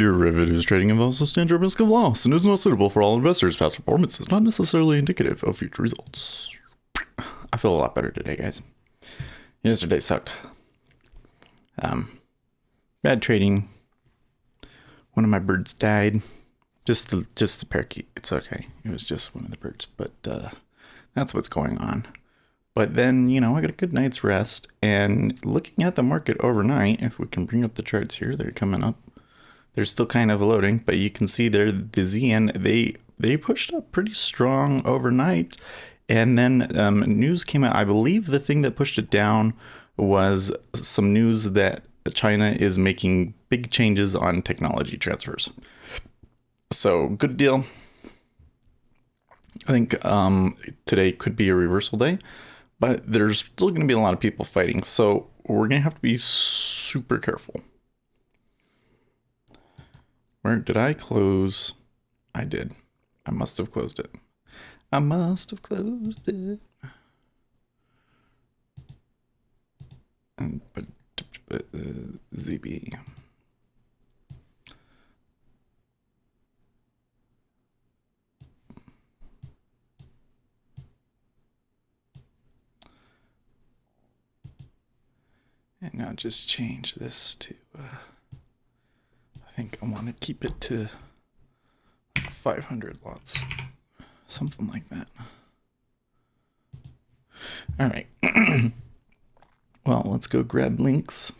Derivatives trading involves substantial risk of loss and is not suitable for all investors. Past performance is not necessarily indicative of future results. I feel a lot better today, guys. Yesterday sucked. Bad trading. One of my birds died. Just the parakeet. It's okay. It was just one of the birds, but that's what's going on. But then, I got a good night's rest, and looking at the market overnight, if we can bring up the charts here, they're coming up. They're still kind of loading, but you can see there the ZN, they pushed up pretty strong overnight. And then news came out. I believe the thing that pushed it down was some news that China is making big changes on technology transfers. So good deal. I think today could be a reversal day, but there's still going to be a lot of people fighting. So we're going to have to be super careful. Where did I close? I did. I must have closed it. And but ZB. And now just change this to, I think I want to keep it to 500 lots. Something like that. All right. Well, let's go grab links.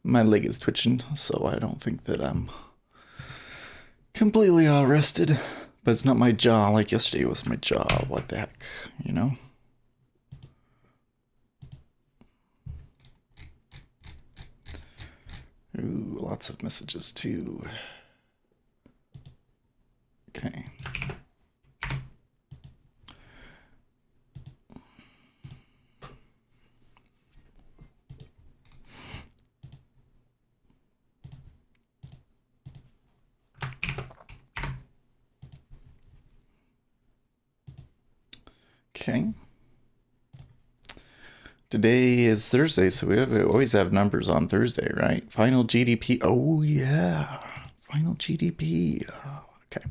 My leg is twitching, so I don't think that I'm completely all rested. But it's not my jaw like yesterday was my jaw. What the heck, Ooh, lots of messages too. Okay. Okay. Today is Thursday, so we always have numbers on Thursday, right? Final GDP. Oh, yeah. Final GDP. Oh, okay.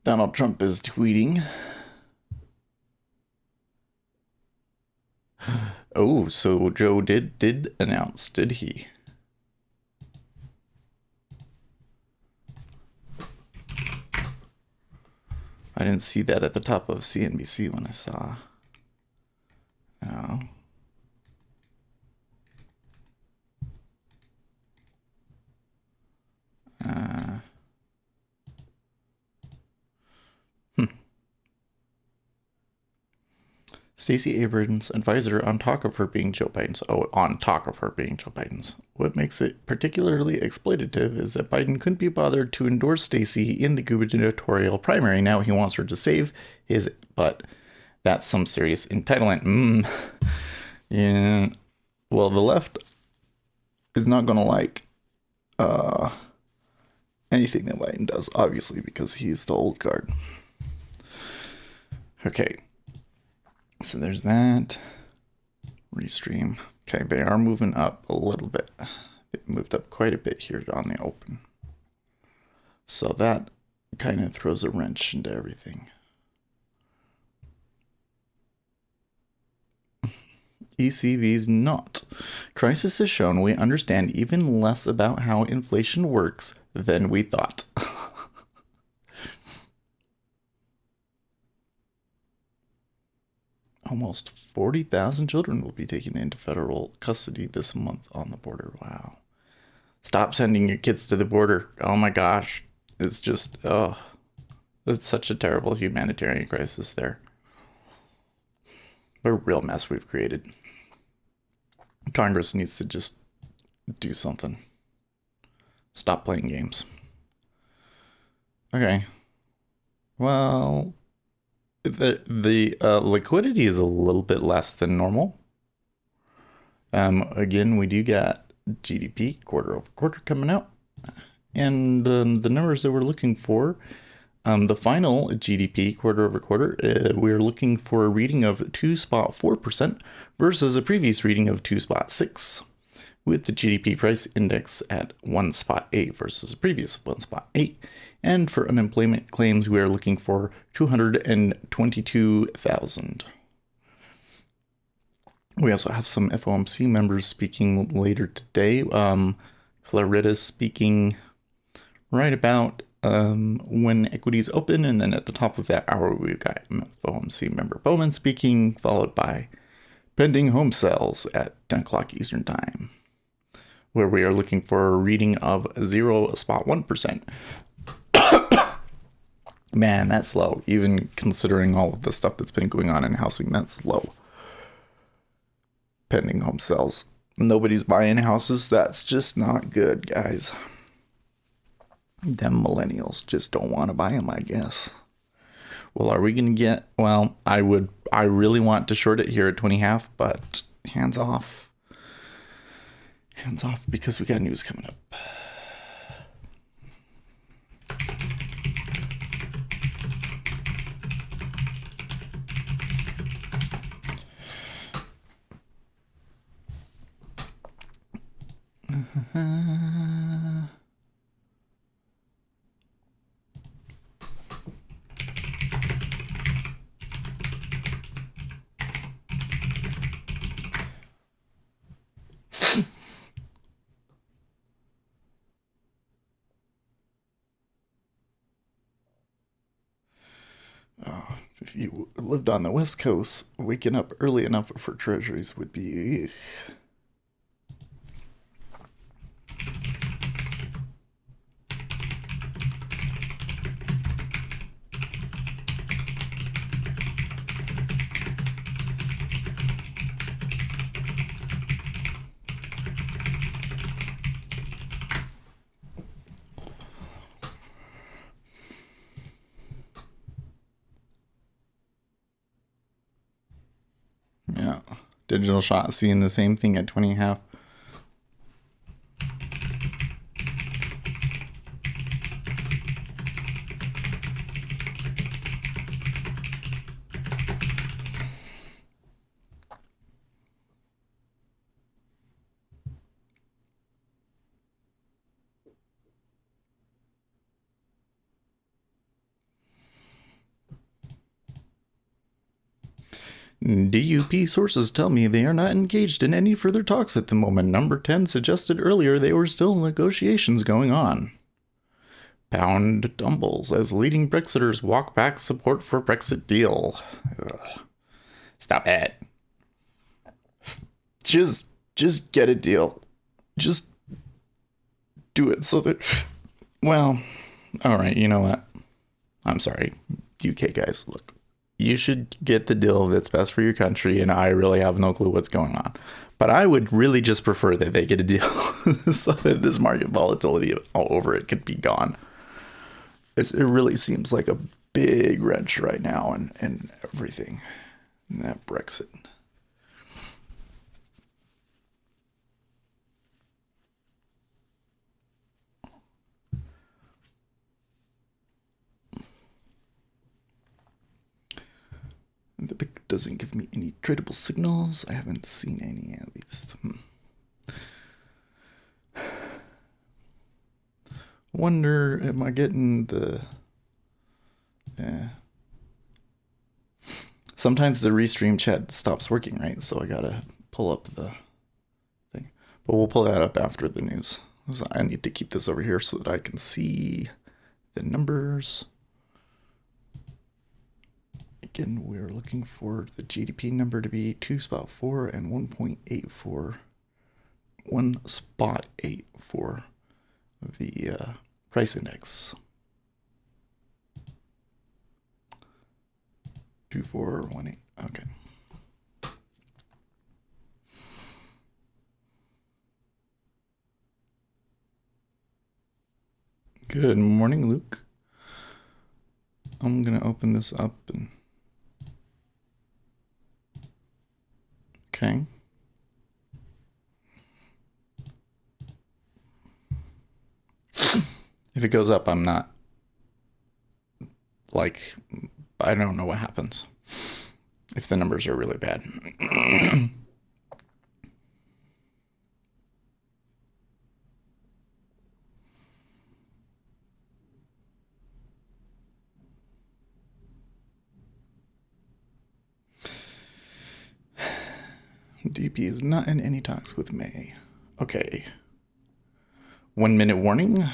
Donald Trump is tweeting. Oh, so Joe did announce, did he? I didn't see that at the top of CNBC when I saw. Oh. Stacey Abrams' advisor on talk of her being Joe Biden's. Oh, on talk of her being Joe Biden's. What makes it particularly exploitative is that Biden couldn't be bothered to endorse Stacey in the gubernatorial primary. Now he wants her to save his butt. That's some serious entitlement. Yeah. Well, the left is not going to like anything that Biden does, obviously, because he's the old guard. Okay. So there's that. Restream. Okay, they are moving up a little bit. They moved up quite a bit here on the open. So that kind of throws a wrench into everything. ECV's not. Crisis has shown we understand even less about how inflation works than we thought. Almost 40,000 children will be taken into federal custody this month on the border. Wow. Stop sending your kids to the border. Oh my gosh. It's just, it's such a terrible humanitarian crisis there. A real mess we've created. Congress needs to just do something. Stop playing games. Okay. Well, the liquidity is a little bit less than normal. Again, we do got GDP quarter over quarter coming out. And the numbers that we're looking for, the final GDP quarter over quarter, we're looking for a reading of 2.4% versus a previous reading of 2.6%, with the GDP price index at 1.8 versus a previous 1.8. And for unemployment claims, we are looking for 222,000. We also have some FOMC members speaking later today. Claretta's speaking right about when equities open, and then at the top of that hour, we've got FOMC member Bowman speaking, followed by pending home sales at 10 o'clock Eastern Time, where we are looking for a reading of 0.1%. Man, that's low. Even considering all of the stuff that's been going on in housing, that's low. Pending home sales. Nobody's buying houses. That's just not good, guys. Them millennials just don't want to buy them, I guess. Well, are we going to get... Well, I really want to short it here at 20.5, but hands off. Hands off, because we got news coming up. If you lived on the West Coast, waking up early enough for Treasuries would be... Yeah. Digital shot seeing the same thing at 20.5. DUP sources tell me they are not engaged in any further talks at the moment. Number 10 suggested earlier they were still negotiations going on. Pound tumbles as leading Brexiters walk back support for Brexit deal. Ugh. Stop it. Just get a deal. Just do it so that... Well, all right, you know what? I'm sorry, UK guys, look. You should get the deal that's best for your country, and I really have no clue what's going on. But I would really just prefer that they get a deal so that this market volatility all over it could be gone. It really seems like a big wrench right now and everything. And that Brexit. The pic doesn't give me any tradable signals. I haven't seen any, at least. Wonder, am I getting the... Sometimes the restream chat stops working, right? So I gotta pull up the thing. But we'll pull that up after the news. So I need to keep this over here so that I can see the numbers. Again, we're looking for the GDP number to be 2.4 and 1.84. 1.8 for the price index. 2418. Okay. Good morning, Luke. I'm gonna open this up and... Okay. If it goes up, I'm not like, I don't know what happens if the numbers are really bad. DP is not in any talks with May. Okay. 1 minute warning.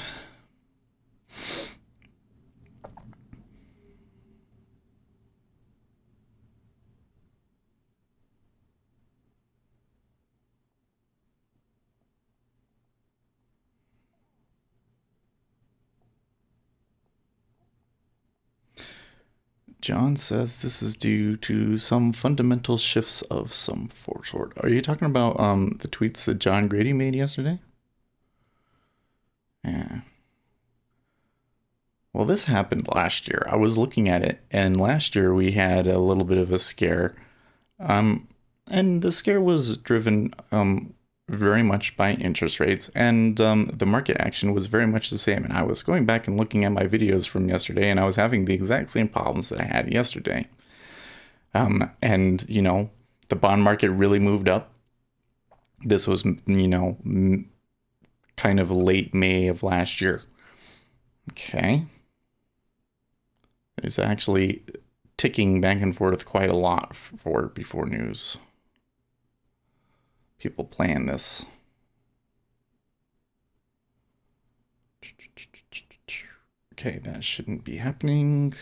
John says this is due to some fundamental shifts of some sort. Are you talking about the tweets that John Grady made yesterday? Yeah. Well, this happened last year. I was looking at it, and last year we had a little bit of a scare. And the scare was driven very much by interest rates, and the market action was very much the same. And I was going back and looking at my videos from yesterday, and I was having the exact same problems that I had yesterday. And, you know, the bond market really moved up. This was, you know, kind of late May of last year. Okay. There's actually ticking back and forth quite a lot for before news. People plan this. Okay, that shouldn't be happening.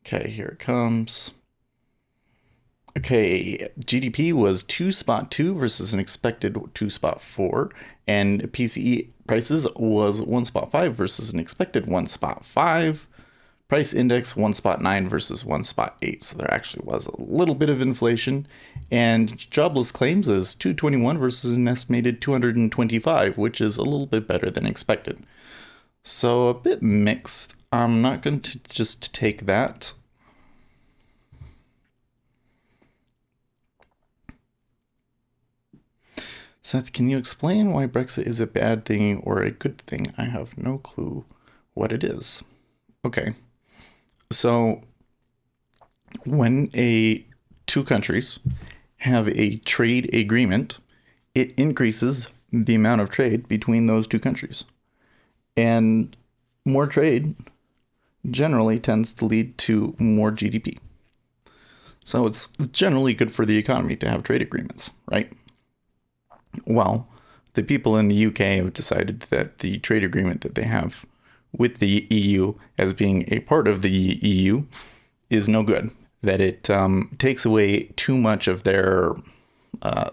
Okay, here it comes. Okay, GDP was 2.2 versus an expected 2.4, and PCE prices was 1.5 versus an expected 1.5. Price index 1.9 versus 1.8, so there actually was a little bit of inflation. And jobless claims is 221 versus an estimated 225, which is a little bit better than expected. So a bit mixed. I'm not going to just take that. Seth, can you explain why Brexit is a bad thing or a good thing? I have no clue what it is. Okay. So when two countries have a trade agreement, it increases the amount of trade between those two countries. And more trade generally tends to lead to more GDP. So it's generally good for the economy to have trade agreements, right? Well, the people in the UK have decided that the trade agreement that they have with the EU as being a part of the EU is no good, that it takes away too much of their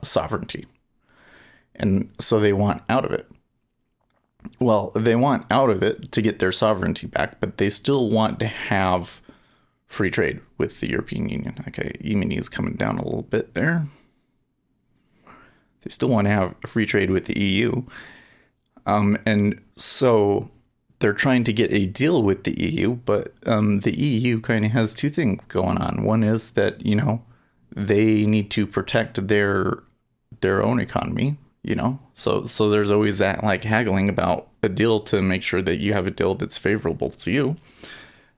sovereignty. And so they want out of it. Well, they want out of it to get their sovereignty back, but they still want to have free trade with the European Union. Okay, E-mini is coming down a little bit there. They still want to have free trade with the EU. And so they're trying to get a deal with the EU, but the EU kind of has two things going on. One is that, you know, they need to protect their own economy, you know, so there's always that like haggling about a deal to make sure that you have a deal that's favorable to you.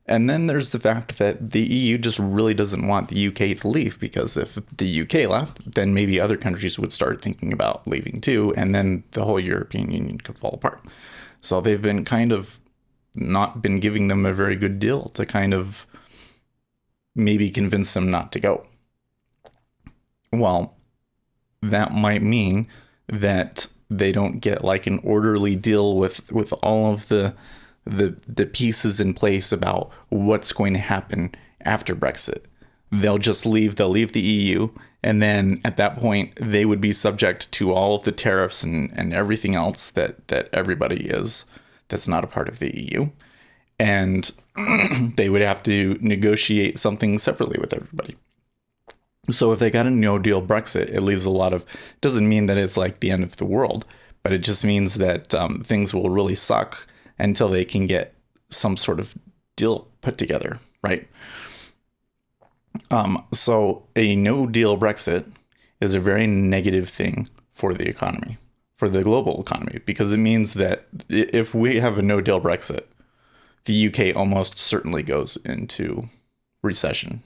And then there's the fact that the EU just really doesn't want the UK to leave, because if the UK left, then maybe other countries would start thinking about leaving too, and then the whole European Union could fall apart. So they've been kind of not been giving them a very good deal to kind of maybe convince them not to go. Well, that might mean that they don't get like an orderly deal with all of the pieces in place about what's going to happen after Brexit. They'll leave the EU, and then at that point they would be subject to all of the tariffs and everything else that everybody is that's not a part of the EU. And they would have to negotiate something separately with everybody. So if they got a no-deal Brexit, it leaves doesn't mean that it's like the end of the world, but it just means that things will really suck until they can get some sort of deal put together, right? So a no-deal Brexit is a very negative thing for the economy, for the global economy, because it means that if we have a no deal Brexit, the UK almost certainly goes into recession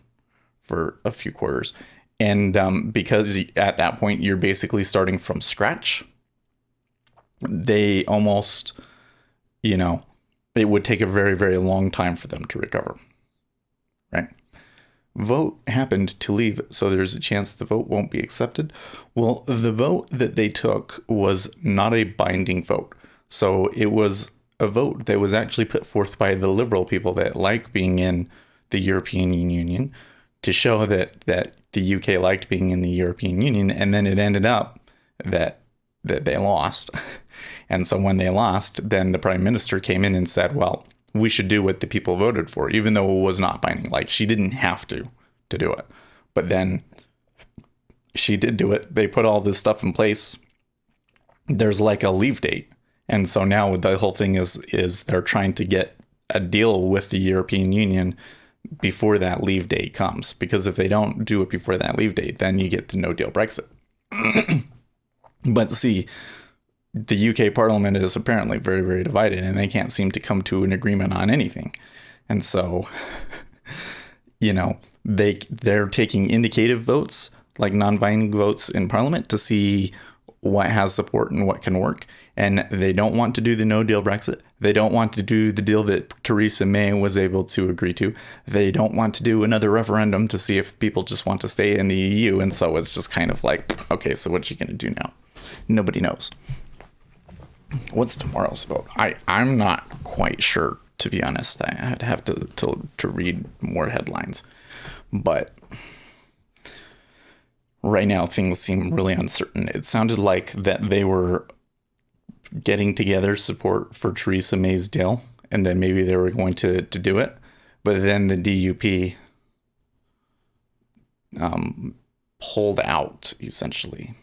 for a few quarters. And because at that point you're basically starting from scratch, they almost, it would take a very, very long time for them to recover, right? Vote happened to leave, so there's a chance the vote won't be accepted. Well, the vote that they took was not a binding vote. So it was a vote that was actually put forth by the liberal people that like being in the European Union to show that the UK liked being in the European Union, and then it ended up that they lost. And so when they lost, then the prime minister came in and said, well, we should do what the people voted for, even though it was not binding. Like, she didn't have to do it. But then she did do it. They put all this stuff in place. There's like a leave date. And so now the whole thing is they're trying to get a deal with the European Union before that leave date comes. Because if they don't do it before that leave date, then you get the no deal Brexit. But see, the UK Parliament is apparently very, very divided, and they can't seem to come to an agreement on anything. And so, they're taking indicative votes, like non-binding votes in Parliament, to see what has support and what can work. And they don't want to do the no deal Brexit. They don't want to do the deal that Theresa May was able to agree to. They don't want to do another referendum to see if people just want to stay in the EU. And so it's just kind of like, okay, so what's she going to do now? Nobody knows. What's tomorrow's vote? I'm not quite sure, to be honest. I'd have to read more headlines. But right now things seem really uncertain. It sounded like that they were getting together support for Theresa May's deal, and then maybe they were going to do it. But then the DUP pulled out, essentially,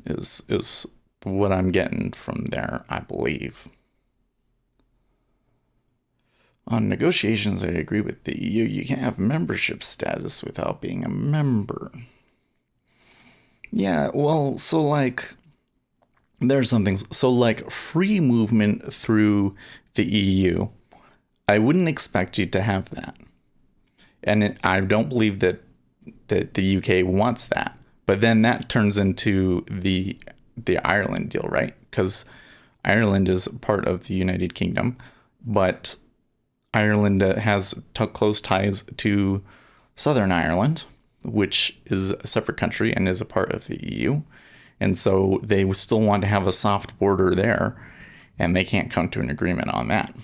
is what I'm getting from there, I believe. On negotiations, I agree with the EU. You can't have membership status without being a member. Yeah, well, so like, there's some things. So like free movement through the EU, I wouldn't expect you to have that. And I don't believe that the UK wants that. But then that turns into the Ireland deal, right? Because Ireland is part of the United Kingdom, but Ireland has close ties to Southern Ireland, which is a separate country and is a part of the EU. And so they still want to have a soft border there, and they can't come to an agreement on that.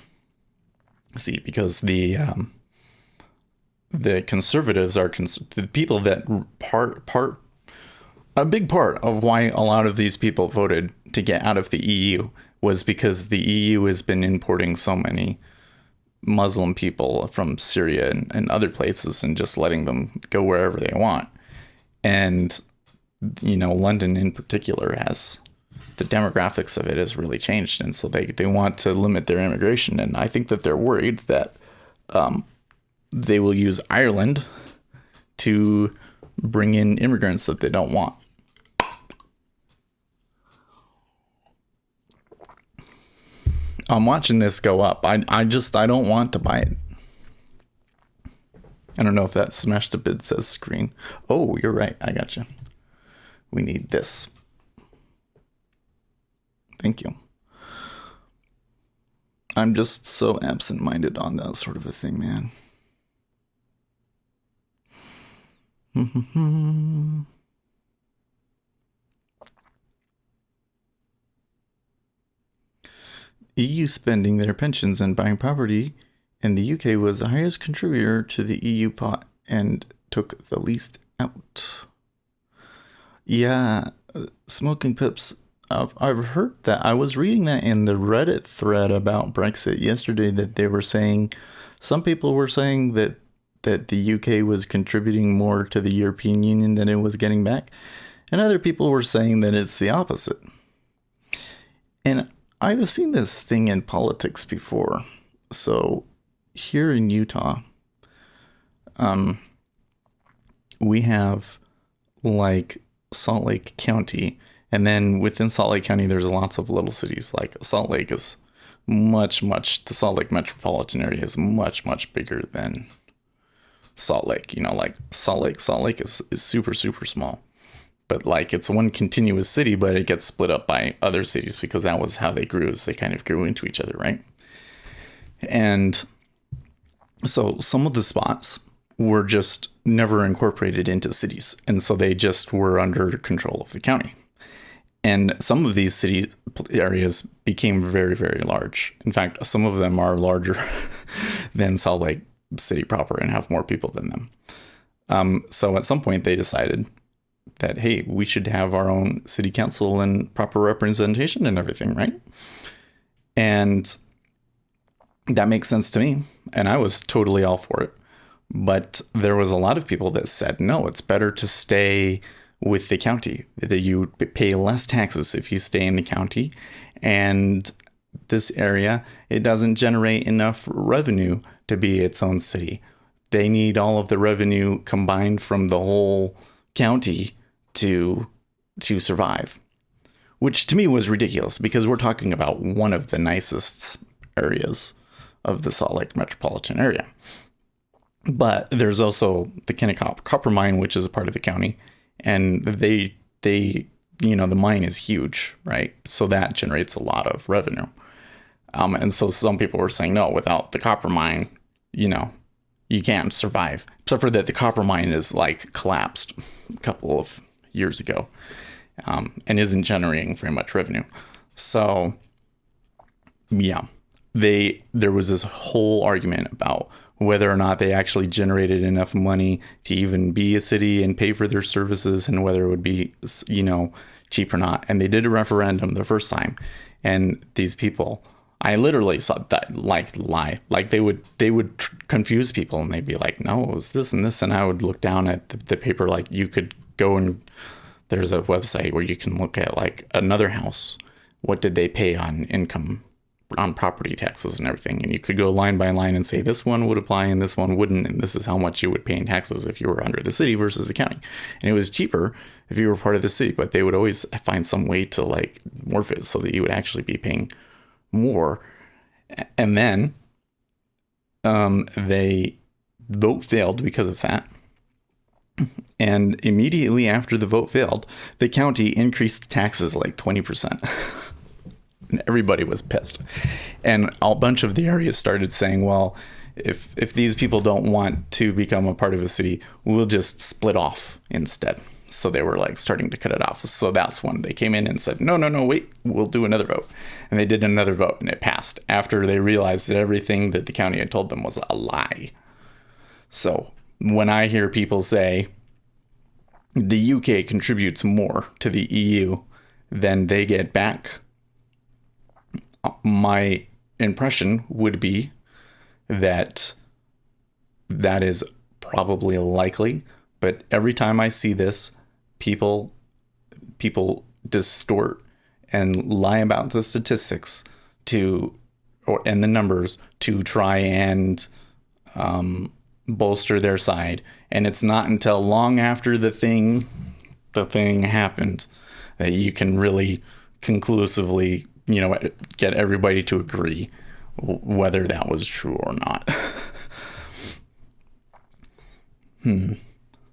See, because the conservatives are the people that a big part of why a lot of these people voted to get out of the EU was because the EU has been importing so many Muslim people from Syria and other places and just letting them go wherever they want. And, London in particular has, the demographics of it has really changed. And so they want to limit their immigration. And I think that they're worried that they will use Ireland to bring in immigrants that they don't want. I'm watching this go up. I don't want to buy it. I don't know if that smashed a bid says screen. Oh, you're right. I got you. We need this. Thank you. I'm just so absent-minded on that sort of a thing, man. EU spending their pensions and buying property in the UK was the highest contributor to the EU pot and took the least out. Yeah, smoking pips. I've heard that. I was reading that in the Reddit thread about Brexit yesterday, that they were saying, some people were saying that the UK was contributing more to the European Union than it was getting back. And other people were saying that it's the opposite. And I've seen this thing in politics before. So here in Utah, we have like Salt Lake County. And then within Salt Lake County, there's lots of little cities. Like Salt Lake is the Salt Lake metropolitan area is much bigger than Salt Lake. Like Salt Lake is super, super small. But like it's one continuous city, but it gets split up by other cities because that was how they grew, is they kind of grew into each other, right? And so some of the spots were just never incorporated into cities. And so they just were under control of the county. And some of these city areas became very, very large. In fact, some of them are larger than Salt Lake City proper and have more people than them. So at some point they decided that, hey, we should have our own city council and proper representation and everything, right? And that makes sense to me. And I was totally all for it. But there was a lot of people that said, no, it's better to stay with the county, that you pay less taxes if you stay in the county. And this area, it doesn't generate enough revenue to be its own city. They need all of the revenue combined from the whole county to survive, which to me was ridiculous because we're talking about one of the nicest areas of the Salt Lake metropolitan area. But there's also the Kennecott copper mine, which is a part of the county, and they the mine is huge, right? So that generates a lot of revenue. And so some people were saying, no, without the copper mine, you can't survive. Except for that the copper mine is like collapsed a couple of years ago, and isn't generating very much revenue. So yeah, there was this whole argument about whether or not they actually generated enough money to even be a city and pay for their services, and whether it would be, cheap or not. And they did a referendum the first time. And these people, I literally saw that lie. Like they would confuse people and they'd be like, no, it was this and this. And I would look down at the paper, like you could go and there's a website where you can look at like another house. What did they pay on income, on property taxes and everything? And you could go line by line and say this one would apply and this one wouldn't, and this is how much you would pay in taxes if you were under the city versus the county. And it was cheaper if you were part of the city, but they would always find some way to like morph it so that you would actually be paying more. And then they vote failed because of that. And immediately after the vote failed, the county increased taxes like 20%. And everybody was pissed. And a bunch of the areas started saying, well, if these people don't want to become a part of a city, we'll just split off instead. So they were like starting to cut it off. So that's when they came in and said, no, wait, we'll do another vote. And they did another vote and it passed after they realized that everything that the county had told them was a lie. So when I hear people say the UK contributes more to the EU than they get back, my impression would be that that is probably likely. But every time I see this, people distort and lie about the statistics and the numbers to try and bolster their side. And it's not until long after the thing happened that you can really conclusively, get everybody to agree whether that was true or not.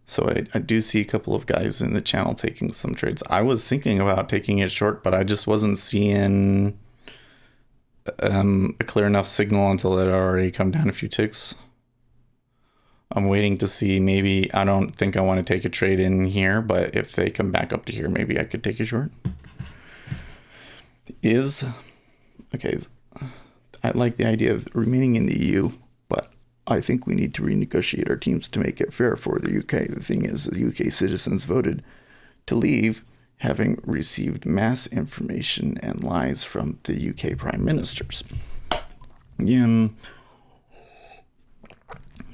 So I do see a couple of guys in the channel taking some trades. I was thinking about taking it short, but I just wasn't seeing a clear enough signal until it had already come down a few ticks. I'm waiting to see, maybe, I don't think I want to take a trade in here, but if they come back up to here, maybe I could take a short. Okay, I like the idea of remaining in the EU, but I think we need to renegotiate our teams to make it fair for the UK. The thing is, the UK citizens voted to leave, having received mass information and lies from the UK prime ministers.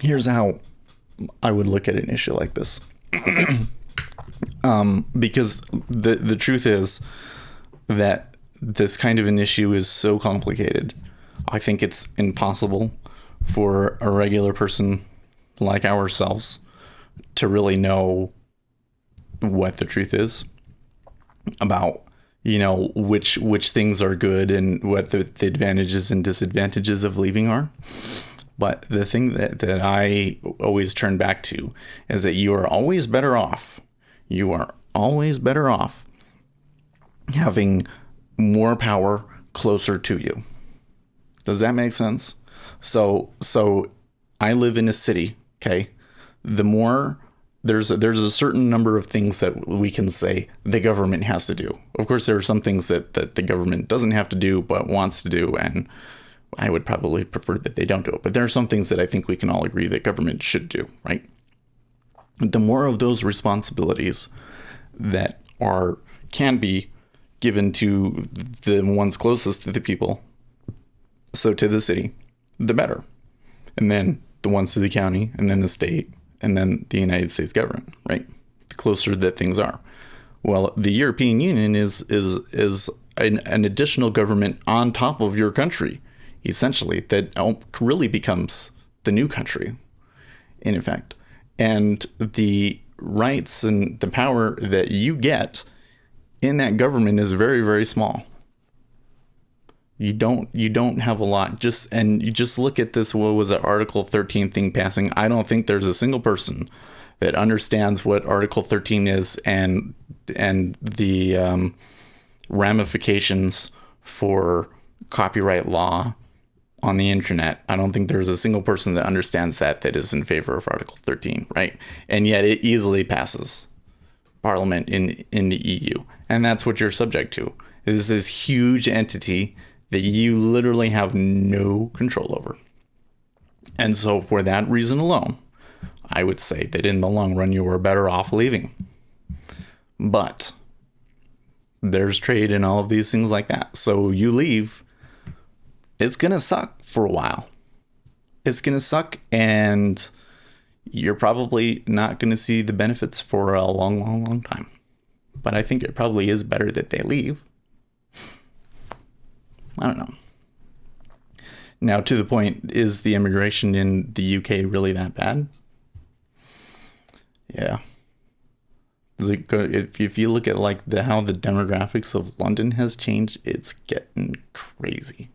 Here's how I would look at an issue like this. Because the truth is that this kind of an issue is so complicated. I think it's impossible for a regular person like ourselves to really know what the truth is about, which things are good and what the advantages and disadvantages of leaving are. But the thing that I always turn back to is that you are always better off. You are always better off having more power closer to you. Does that make sense? So I live in a city, okay? The more there's a certain number of things that we can say the government has to do. Of course, there are some things that the government doesn't have to do but wants to do, and I would probably prefer that they don't do it. But there are some things that I think we can all agree that government should do, right? The more of those responsibilities that can be given to the ones closest to the people, so to the city, the better. And then the ones to the county, and then the state, and then the United States government, right? The closer that things are. Well, the European Union is an additional government on top of your country, essentially, that really becomes the new country, in effect. And the rights and the power that you get in that government is very, very small. You don't have a lot. You just look at this, what was it, Article 13 thing passing. I don't think there's a single person that understands what Article 13 is and the ramifications for copyright law on the internet. I don't think there's a single person that understands that is in favor of Article 13, right? And yet it easily passes Parliament in the EU. And that's what you're subject to. This is huge entity that you literally have no control over. And so for that reason alone, I would say that in the long run, you are better off leaving. But there's trade and all of these things like that. So you leave, it's going to suck for a while. It's going to suck, and you're probably not going to see the benefits for a long, long, long time. But I think it probably is better that they leave. I don't know. Now, to the point, is the immigration in the UK really that bad? Yeah. If you look at how the demographics of London has changed, it's getting crazy.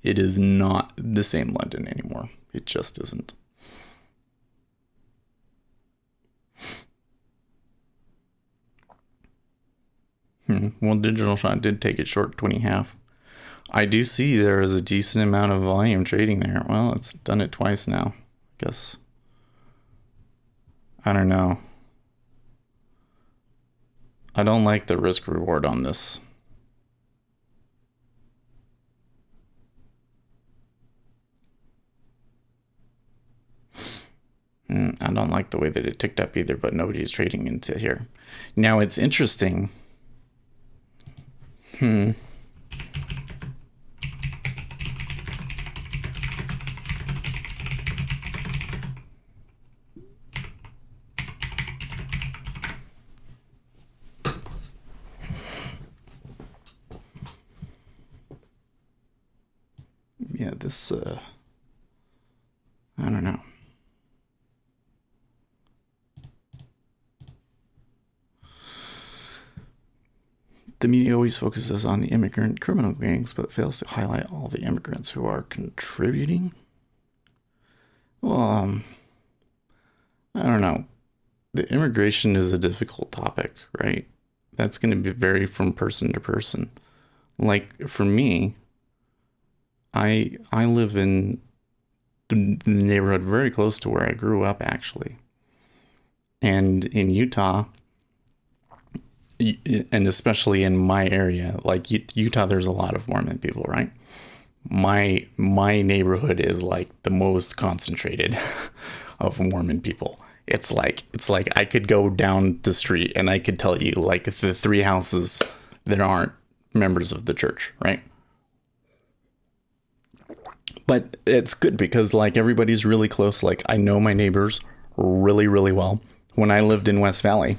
It is not the same London anymore. It just isn't. Well, Digital Shot did take it short 20.5. I do see there is a decent amount of volume trading there. Well, it's done it twice now. Guess. I don't know. I don't like the risk reward on this. I don't like the way that it ticked up either, but nobody's trading into here. Now, it's interesting. Yeah, this, I don't know. The media always focuses on the immigrant criminal gangs, but fails to highlight all the immigrants who are contributing. Well, I don't know. The immigration is a difficult topic, right? That's going to vary from person to person. Like for me, I live in the neighborhood very close to where I grew up, actually. And in Utah, and especially in my area, like Utah, there's a lot of Mormon people, right? My neighborhood is like the most concentrated of Mormon people. It's like I could go down the street and I could tell you like the 3 houses that aren't members of the church, right? But it's good because like everybody's really close. Like I know my neighbors really, really well. When I lived in West Valley,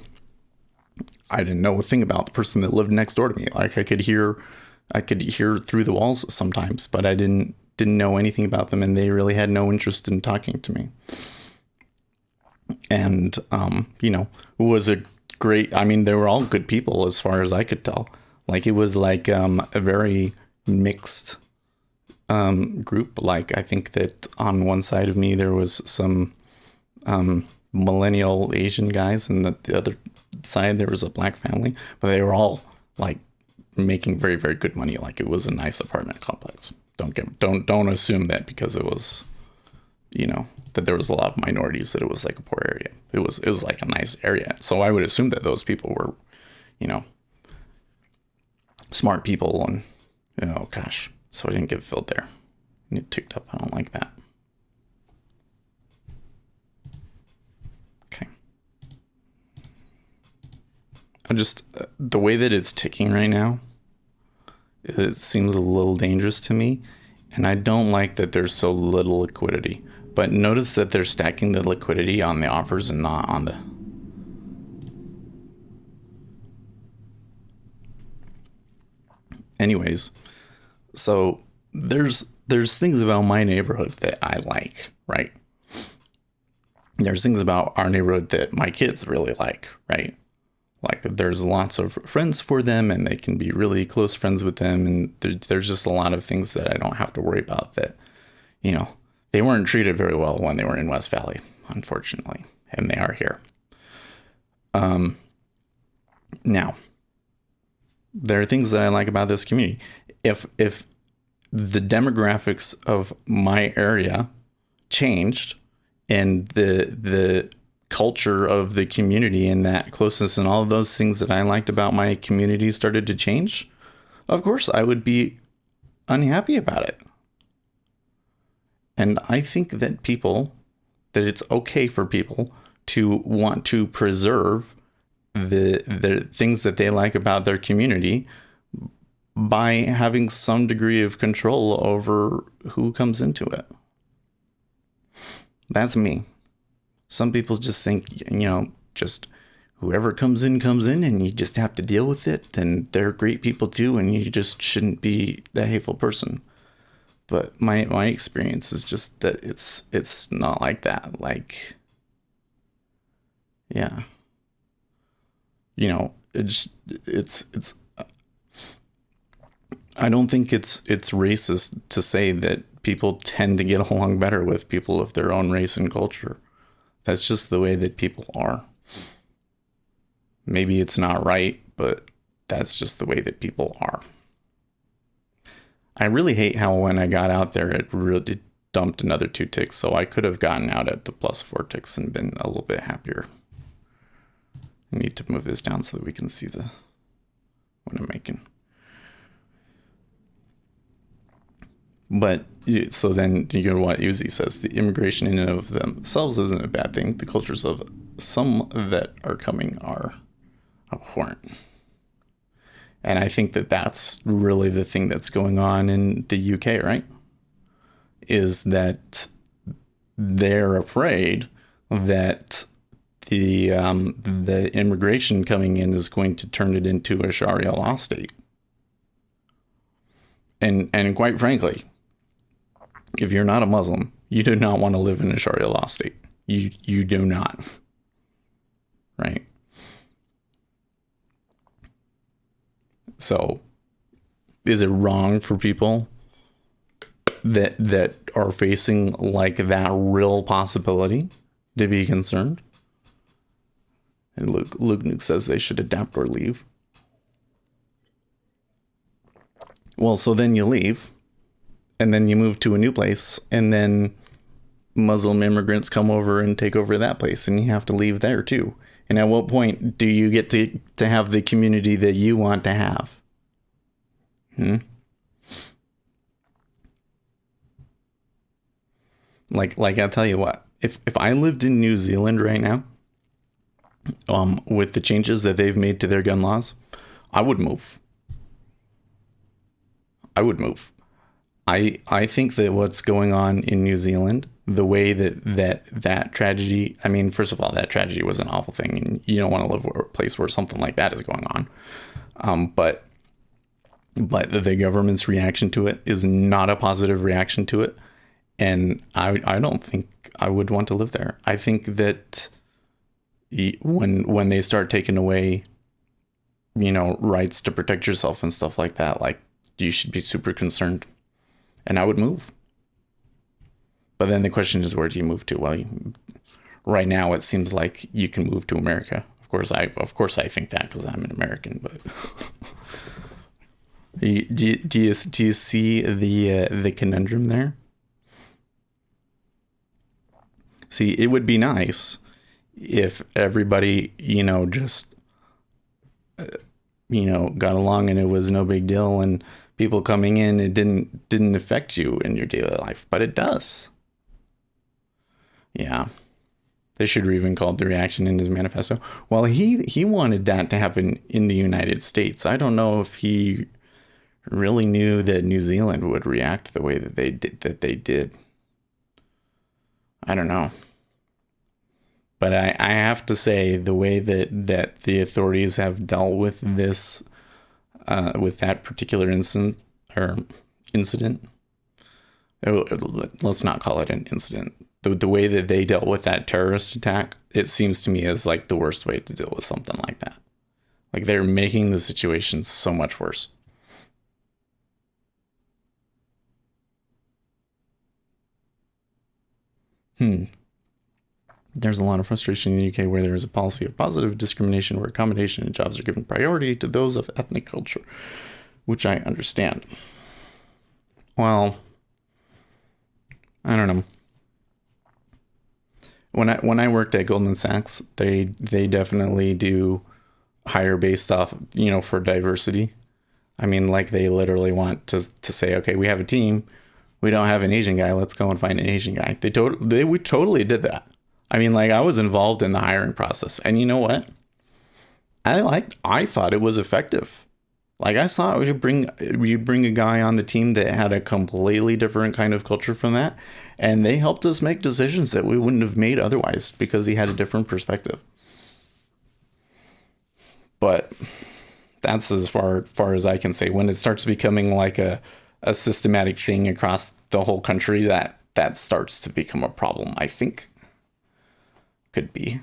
I didn't know a thing about the person that lived next door to me. Like I could hear through the walls sometimes, but I didn't know anything about them, and they really had no interest in talking to me. and it was a great. I mean, they were all good people as far as I could tell. Like it was like a very mixed group. Like I think that on one side of me there was some millennial Asian guys, and the other side there was a black family, but they were all like making very, very good money. Like it was a nice apartment complex. Don't assume that because it was, that there was a lot of minorities, that it was like a poor area. It was like a nice area. So I would assume that those people were, you know, smart people, and gosh, so I didn't get filled there. And it ticked up. I don't like that. Okay. I just the way that it's ticking right now, it seems a little dangerous to me, and I don't like that there's so little liquidity. But notice that they're stacking the liquidity on the offers and not on the... Anyways, so there's things about my neighborhood that I like, right? There's things about our neighborhood that my kids really like, right? Like there's lots of friends for them, and they can be really close friends with them, and there's just a lot of things that I don't have to worry about that, they weren't treated very well when they were in West Valley, unfortunately, and they are here. Now, there are things that I like about this community. If the demographics of my area changed, and the culture of the community and that closeness and all of those things that I liked about my community started to change, of course I would be unhappy about it. And I think that it's okay for people to want to preserve the things that they like about their community by having some degree of control over who comes into it. That's me. Some people just think, just whoever comes in, and you just have to deal with it. And they're great people too, and you just shouldn't be a hateful person. But my experience is just that it's not like that. Like, yeah, it's. I don't think it's racist to say that people tend to get along better with people of their own race and culture. That's just the way that people are. Maybe it's not right, but that's just the way that people are. I really hate how when I got out there, it really dumped another 2 ticks, so I could have gotten out at the +4 ticks and been a little bit happier. I need to move this down so that we can see what I'm making. But so then you know what Uzi says: the immigration in and of themselves isn't a bad thing. The cultures of some that are coming are abhorrent. And I think that that's really the thing that's going on in the UK, right? Is that they're afraid that the immigration coming in is going to turn it into a Sharia law state. And quite frankly, if you're not a Muslim, you do not want to live in a Sharia law state. You do not. Right? So, is it wrong for people that are facing like that real possibility to be concerned? And Luke Nuke says they should adapt or leave. Well, so then you leave, and then you move to a new place, and then Muslim immigrants come over and take over that place, and you have to leave there too. And at what point do you get to have the community that you want to have? Like I'll tell you what, if I lived in New Zealand right now, with the changes that they've made to their gun laws, I would move. I think that what's going on in New Zealand, the way that tragedy, I mean, first of all, that tragedy was an awful thing, and you don't want to live in a place where something like that is going on. But the government's reaction to it is not a positive reaction to it. And I don't think I would want to live there. I think that when they start taking away, rights to protect yourself and stuff like that, like you should be super concerned. And I would move. But then the question is, where do you move to? Well, right now it seems like you can move to America. Of course I think that because I'm an American. But do you see the conundrum there? See, it would be nice if everybody, just got along and it was no big deal, and people coming in, it didn't affect you in your daily life, but it does. Yeah. They should have even called the reaction in his manifesto. Well, he wanted that to happen in the United States. I don't know if he really knew that New Zealand would react the way that they did. I don't know. But I have to say, the way that the authorities have dealt with this, with that particular incident, let's not call it an incident. The way that they dealt with that terrorist attack, it seems to me as like the worst way to deal with something like that. Like, they're making the situation so much worse. Hmm. There's a lot of frustration in the UK where there is a policy of positive discrimination where accommodation and jobs are given priority to those of ethnic culture, which I understand. Well, I don't know. When I worked at Goldman Sachs, they definitely do hire based off, for diversity. I mean, like, they literally want to say, okay, we have a team, we don't have an Asian guy, let's go and find an Asian guy. We totally did that. I mean, like, I was involved in the hiring process, and you know what? I thought it was effective. Like, I saw you bring a guy on the team that had a completely different kind of culture from that, and they helped us make decisions that we wouldn't have made otherwise because he had a different perspective. But that's as far as I can say. When it starts becoming like a systematic thing across the whole country, that starts to become a problem, I think. Could be.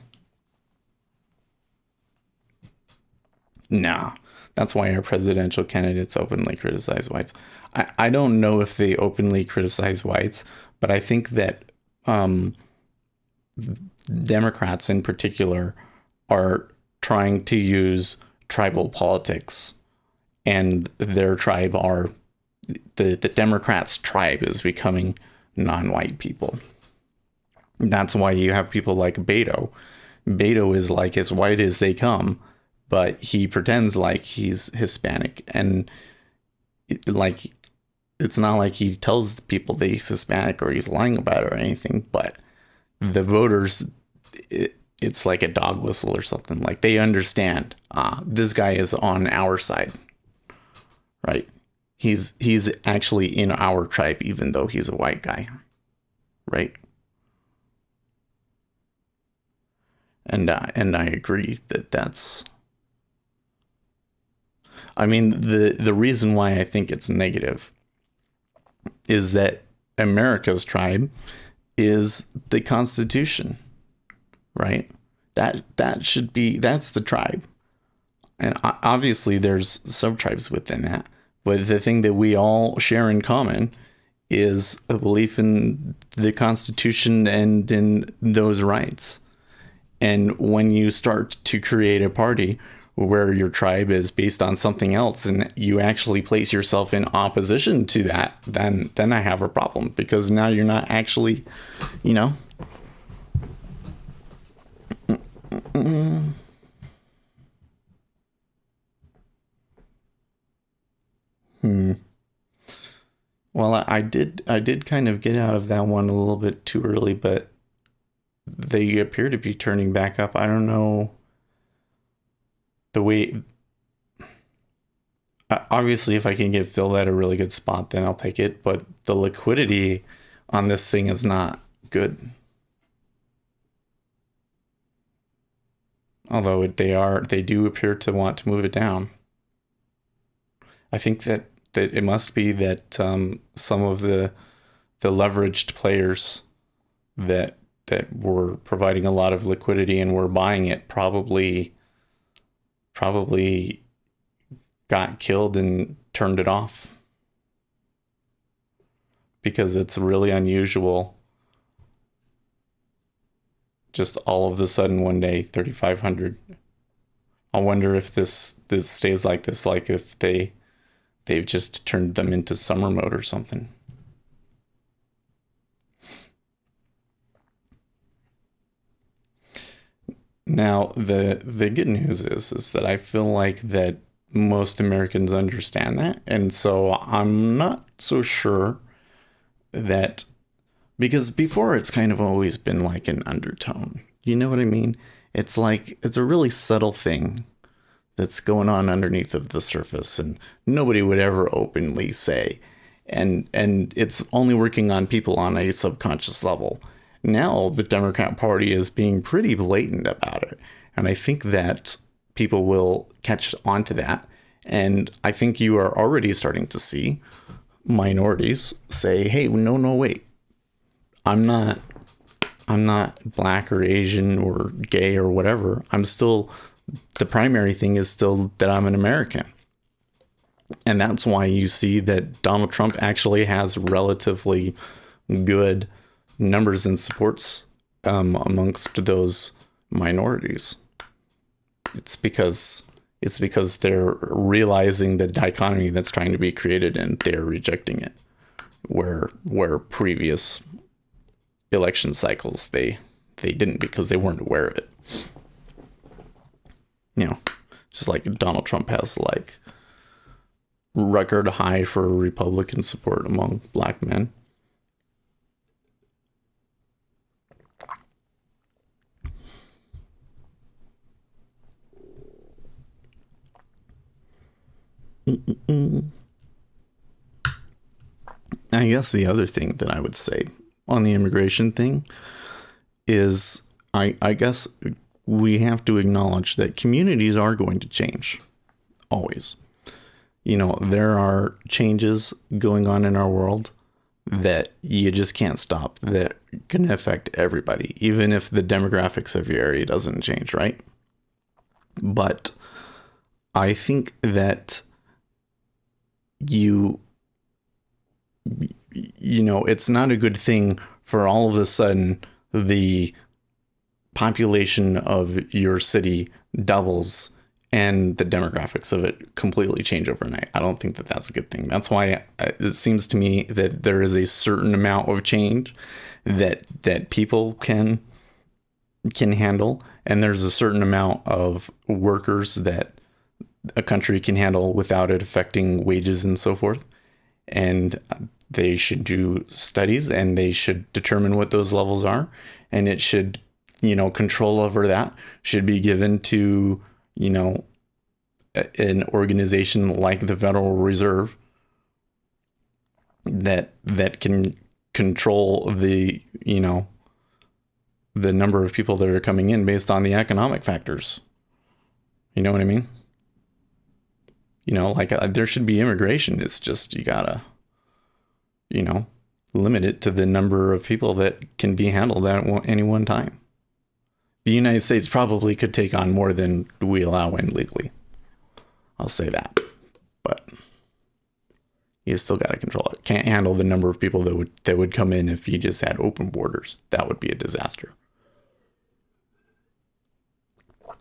Nah. That's why our presidential candidates openly criticize whites. I don't know if they openly criticize whites, but I think that um, Democrats in particular are trying to use tribal politics, and their tribe are the Democrats' tribe is becoming non-white people. That's why you have people like Beto. Beto is like as white as they come, but he pretends like he's Hispanic, and like, it's not like he tells the people that he's Hispanic or he's lying about it or anything, but the voters, it's like a dog whistle or something. Like, they understand, this guy is on our side, right? He's actually in our tribe, even though he's a white guy, right? And I agree that that's. I mean, the reason why I think it's negative is that America's tribe is the Constitution, right? That's the tribe, and obviously there's sub tribes within that. But the thing that we all share in common is a belief in the Constitution and in those rights. And when you start to create a party where your tribe is based on something else and you actually place yourself in opposition to that, then I have a problem, because now you're not actually, you know. Hmm. Well, I did kind of get out of that one a little bit too early, but they appear to be turning back up. I don't know the way. Obviously, if I can get Phil at a really good spot, then I'll take it. But the liquidity on this thing is not good. Although they do appear to want to move it down. I think that it must be that some of the leveraged players that were providing a lot of liquidity and were buying it probably got killed and turned it off, because it's really unusual. Just all of a sudden one day, 3,500. I wonder if this stays like this, like if they've just turned them into summer mode or something. Now, the good news is that I feel like that most Americans understand that, and so I'm not so sure that, because before it's kind of always been like an undertone. You know what I mean? It's like it's a really subtle thing that's going on underneath of the surface, and nobody would ever openly say, and it's only working on people on a subconscious level. Now the Democrat Party is being pretty blatant about it, and I think that people will catch on to that. And I think you are already starting to see minorities say, hey, no, wait, i'm not I'm not black or Asian or gay or whatever. I'm still, the primary thing is still that I'm an American. And that's why you see that Donald Trump actually has relatively good numbers and supports amongst those minorities. It's because they're realizing the dichotomy that's trying to be created, and they're rejecting it. Where previous election cycles they didn't, because they weren't aware of it. You know, it's just like Donald Trump has like record high for Republican support among black men. I guess the other thing that I would say on the immigration thing is I guess we have to acknowledge that communities are going to change, always. You know, there are changes going on in our world that you just can't stop, that can affect everybody, even if the demographics of your area doesn't change, right? But I think that you know, it's not a good thing for all of a sudden the population of your city doubles and the demographics of it completely change overnight. I don't think that that's a good thing. That's why it seems to me that there is a certain amount of change that people can handle, and there's a certain amount of workers that a country can handle without it affecting wages and so forth. And they should do studies, and they should determine what those levels are, and it should, you know, control over that should be given to, you know, an organization like the Federal Reserve that can control the, you know, the number of people that are coming in based on the economic factors. You know what I mean? You know, like there should be immigration. It's just, you gotta, you know, limit it to the number of people that can be handled at any one time. The United States probably could take on more than we allow in legally. I'll say that. But you still got to control it. Can't handle the number of people that would come in if you just had open borders. That would be a disaster.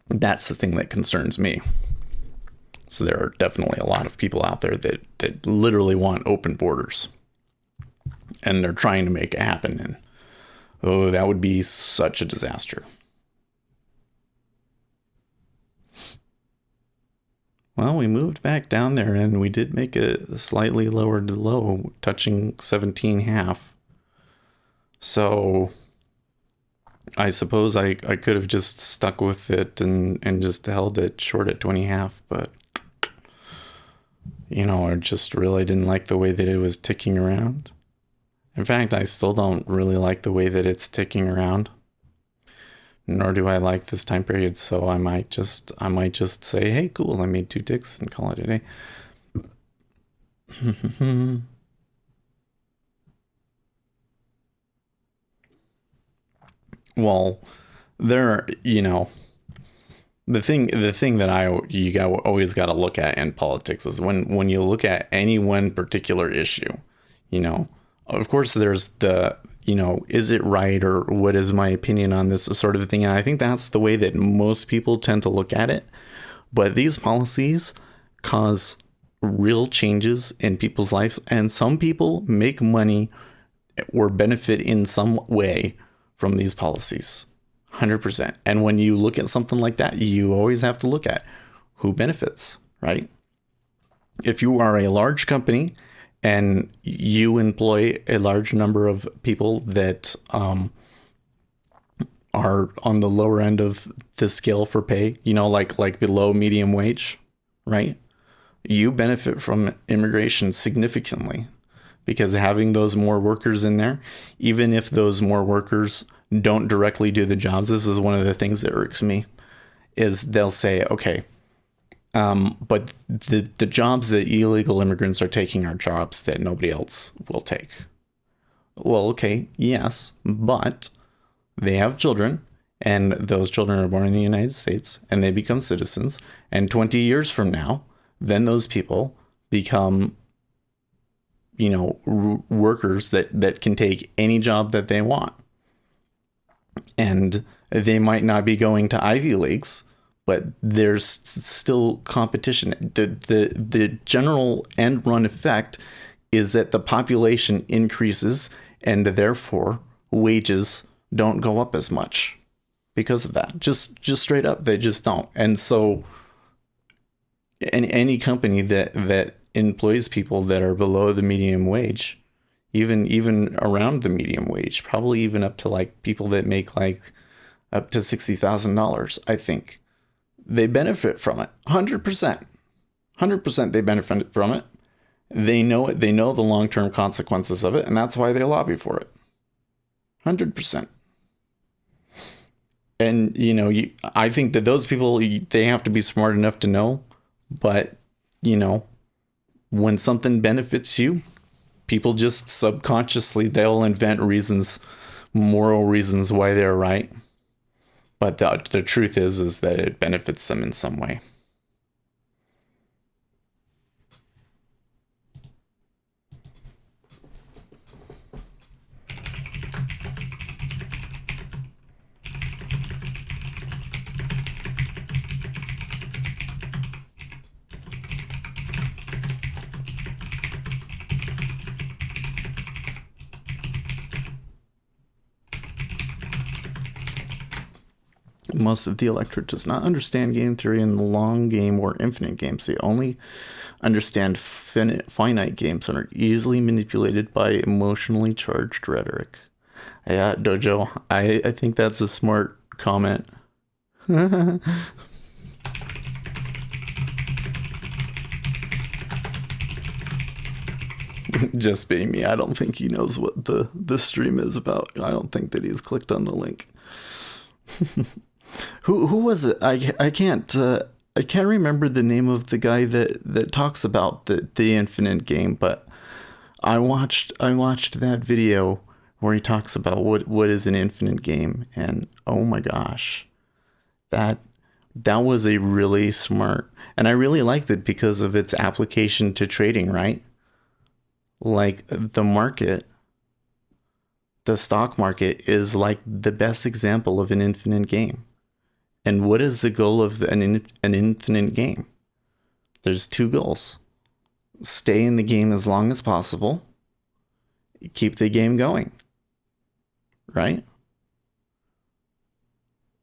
That's the thing that concerns me. So there are definitely a lot of people out there that literally want open borders, and they're trying to make it happen. And oh, that would be such a disaster. Well, we moved back down there, and we did make a slightly lowered low, touching 17.5. So I suppose I could have just stuck with it and just held it short at 20.5, but you know, I just really didn't like the way that it was ticking around. In fact, I still don't really like the way that it's ticking around. Nor do I like this time period, so I might just say, hey, cool, I made 2 ticks and call it a day. Well, there, the thing that always got to look at in politics is when you look at any one particular issue, you know, of course there's the, is it right, or what is my opinion on this sort of thing? And I think that's the way that most people tend to look at it. But these policies cause real changes in people's lives, and some people make money or benefit in some way from these policies. 100%. And when you look at something like that, you always have to look at who benefits, right? If you are a large company and you employ a large number of people that are on the lower end of the scale for pay, like below medium wage, right? You benefit from immigration significantly, because having those more workers in there, even if those more workers don't directly do the jobs, this is one of the things that irks me, is they'll say, okay, but the jobs that illegal immigrants are taking are jobs that nobody else will take. Well, okay, yes, but they have children, and those children are born in the United States, and they become citizens, and 20 years from now, then those people become, workers that can take any job that they want. And they might not be going to Ivy Leagues, but there's still competition. The general end run effect is that the population increases, and therefore wages don't go up as much because of that. Just straight up, they just don't. And so any company that employs people that are below the medium wage, even around the medium wage, probably even up to like people that make like up to $60,000, I think they benefit from it. 100% they benefit from it. They know it. They know the long-term consequences of it, and that's why they lobby for it. 100%. And I think that those people, they have to be smart enough to know. But when something benefits you, people just subconsciously, they'll invent reasons, moral reasons why they're right. But the truth is that it benefits them in some way. Most of the electorate does not understand game theory in the long game or infinite games. They only understand finite games and are easily manipulated by emotionally charged rhetoric. Yeah, Dojo, I think that's a smart comment. Just being me, I don't think he knows what the stream is about. I don't think that he's clicked on the link. Who was it? I can't remember the name of the guy that talks about the infinite game, but I watched that video where he talks about what is an infinite game, and oh my gosh, that was a really smart, and I really liked it because of its application to trading, right? Like the market, the stock market is like the best example of an infinite game. And what is the goal of an infinite game? There's two goals. Stay in the game as long as possible. Keep the game going. Right?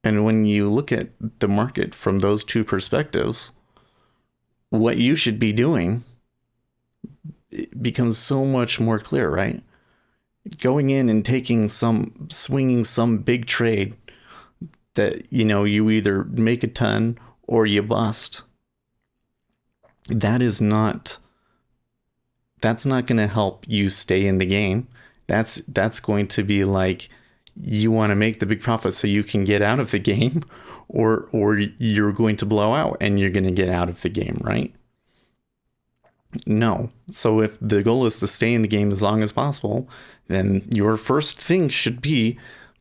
And when you look at the market from those two perspectives, what you should be doing becomes so much more clear, right? Going in and swinging some big trade that, you either make a ton or you bust. That's not going to help you stay in the game. That's going to be like, you want to make the big profit so you can get out of the game, or you're going to blow out and you're going to get out of the game, right? No. So if the goal is to stay in the game as long as possible, then your first thing should be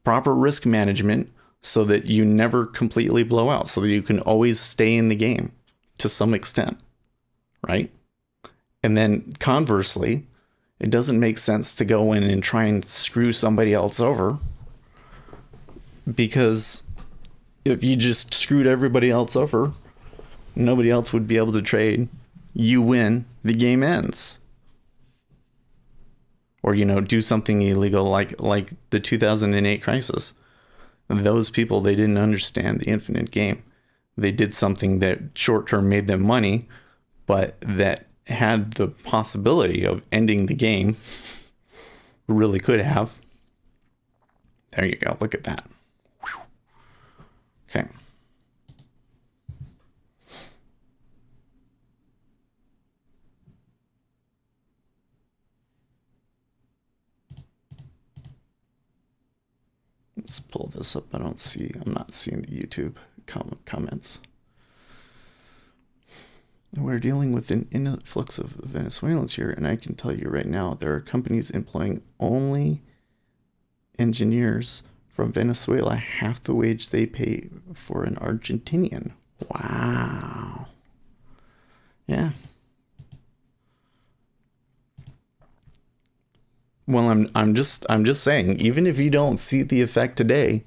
proper risk management so that you never completely blow out, so that you can always stay in the game to some extent, right? And then conversely, it doesn't make sense to go in and try and screw somebody else over, because if you just screwed everybody else over, nobody else would be able to trade. You win, the game ends. Or, do something illegal like the 2008 crisis. Those people, they didn't understand the infinite game. They did something that short term made them money, but that had the possibility of ending the game. Really could have. There you go. Look at that. Okay. Let's pull this up. I'm not seeing the YouTube comments. We're dealing with an influx of Venezuelans here, and I can tell you right now, there are companies employing only engineers from Venezuela, half the wage they pay for an Argentinian. Wow. Yeah. Well, I'm just saying, even if you don't see the effect today,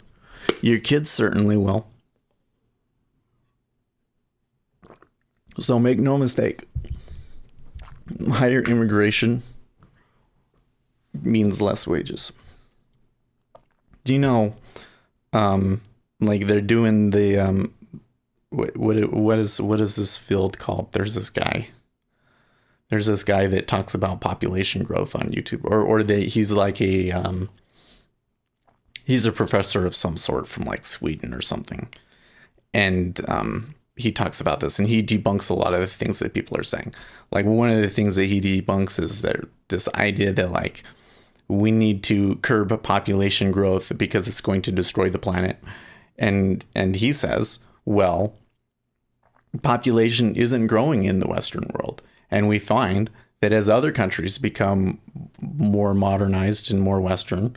your kids certainly will. So make no mistake, higher immigration means less wages. Do you know, like they're doing the what is this field called? There's this guy that talks about population growth on YouTube, or he's like he's a professor of some sort from like Sweden or something, and he talks about this, and he debunks a lot of the things that people are saying. Like, one of the things that he debunks is that this idea that like we need to curb population growth because it's going to destroy the planet. And he says, well, population isn't growing in the Western world. And we find that as other countries become more modernized and more Western,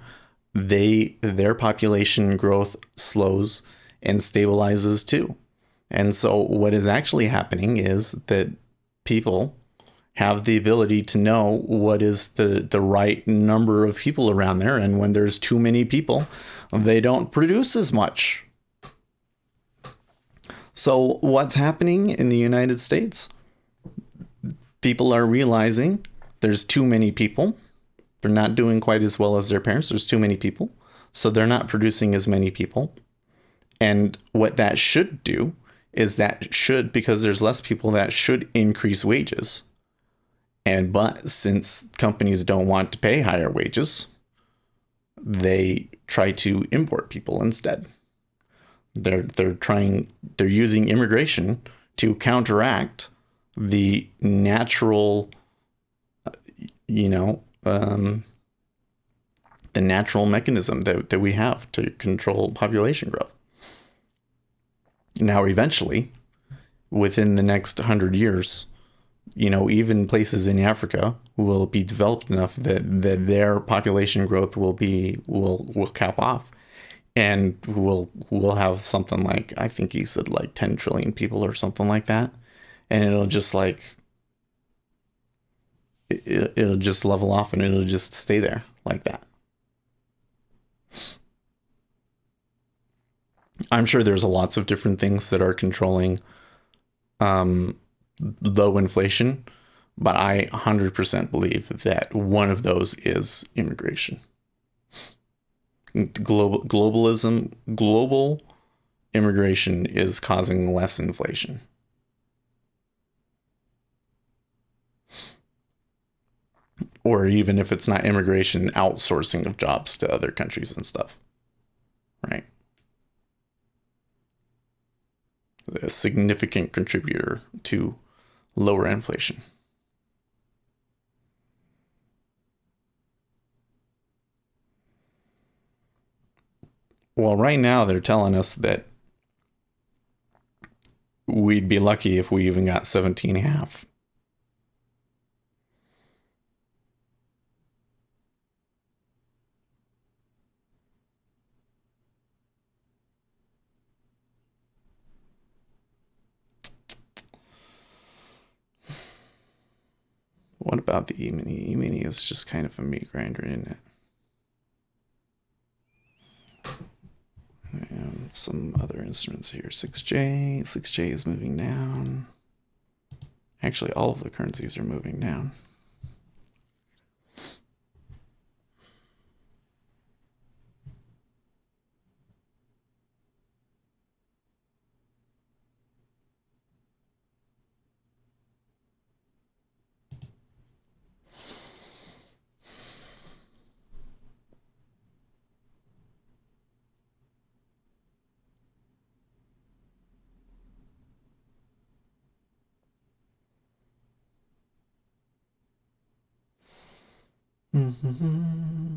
their population growth slows and stabilizes too. And so what is actually happening is that people have the ability to know what is the right number of people around there. And when there's too many people, they don't produce as much. So what's happening in the United States? People are realizing there's too many people. They're not doing quite as well as their parents. There's too many people. So they're not producing as many people. And what that should do is because there's less people, that should increase wages. But since companies don't want to pay higher wages, they try to import people instead. They're using immigration to counteract the natural, the natural mechanism that we have to control population growth. Now, eventually, within the next 100 years, even places in Africa will be developed enough that their population growth will cap off, and we'll have something like, I think he said like 10 trillion people or something like that, and it'll just like it'll just level off, and it'll just stay there like that. I'm sure there's lots of different things that are controlling low inflation, but I 100% believe that one of those is immigration. Global immigration is causing less inflation. Or even if it's not immigration, outsourcing of jobs to other countries and stuff, right? A significant contributor to lower inflation. Well, right now they're telling us that we'd be lucky if we even got 17.5. What about the E-mini? E-mini is just kind of a meat grinder, isn't it? And some other instruments here. 6J. 6J is moving down. Actually, all of the currencies are moving down. Mm-hmm.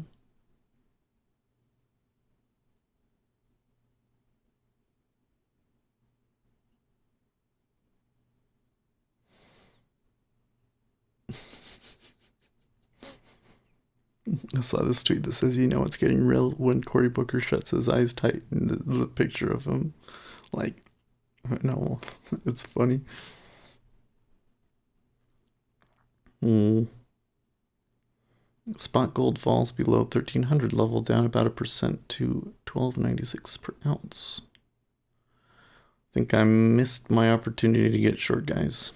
I saw this tweet that says, it's getting real when Cory Booker shuts his eyes tight, and the picture of him, like, no, it's funny. Spot gold falls below 1300 level, down about 1% to 12.96 per ounce. I think I missed my opportunity to get short, guys.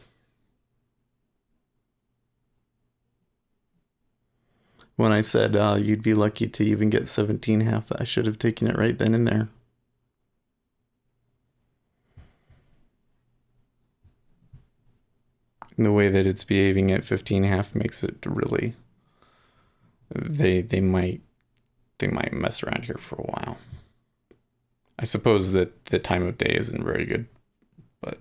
When I said you'd be lucky to even get 17.5, I should have taken it right then and there. And the way that it's behaving at 15.5 makes it really, they might mess around here for a while. I suppose that the time of day isn't very good, but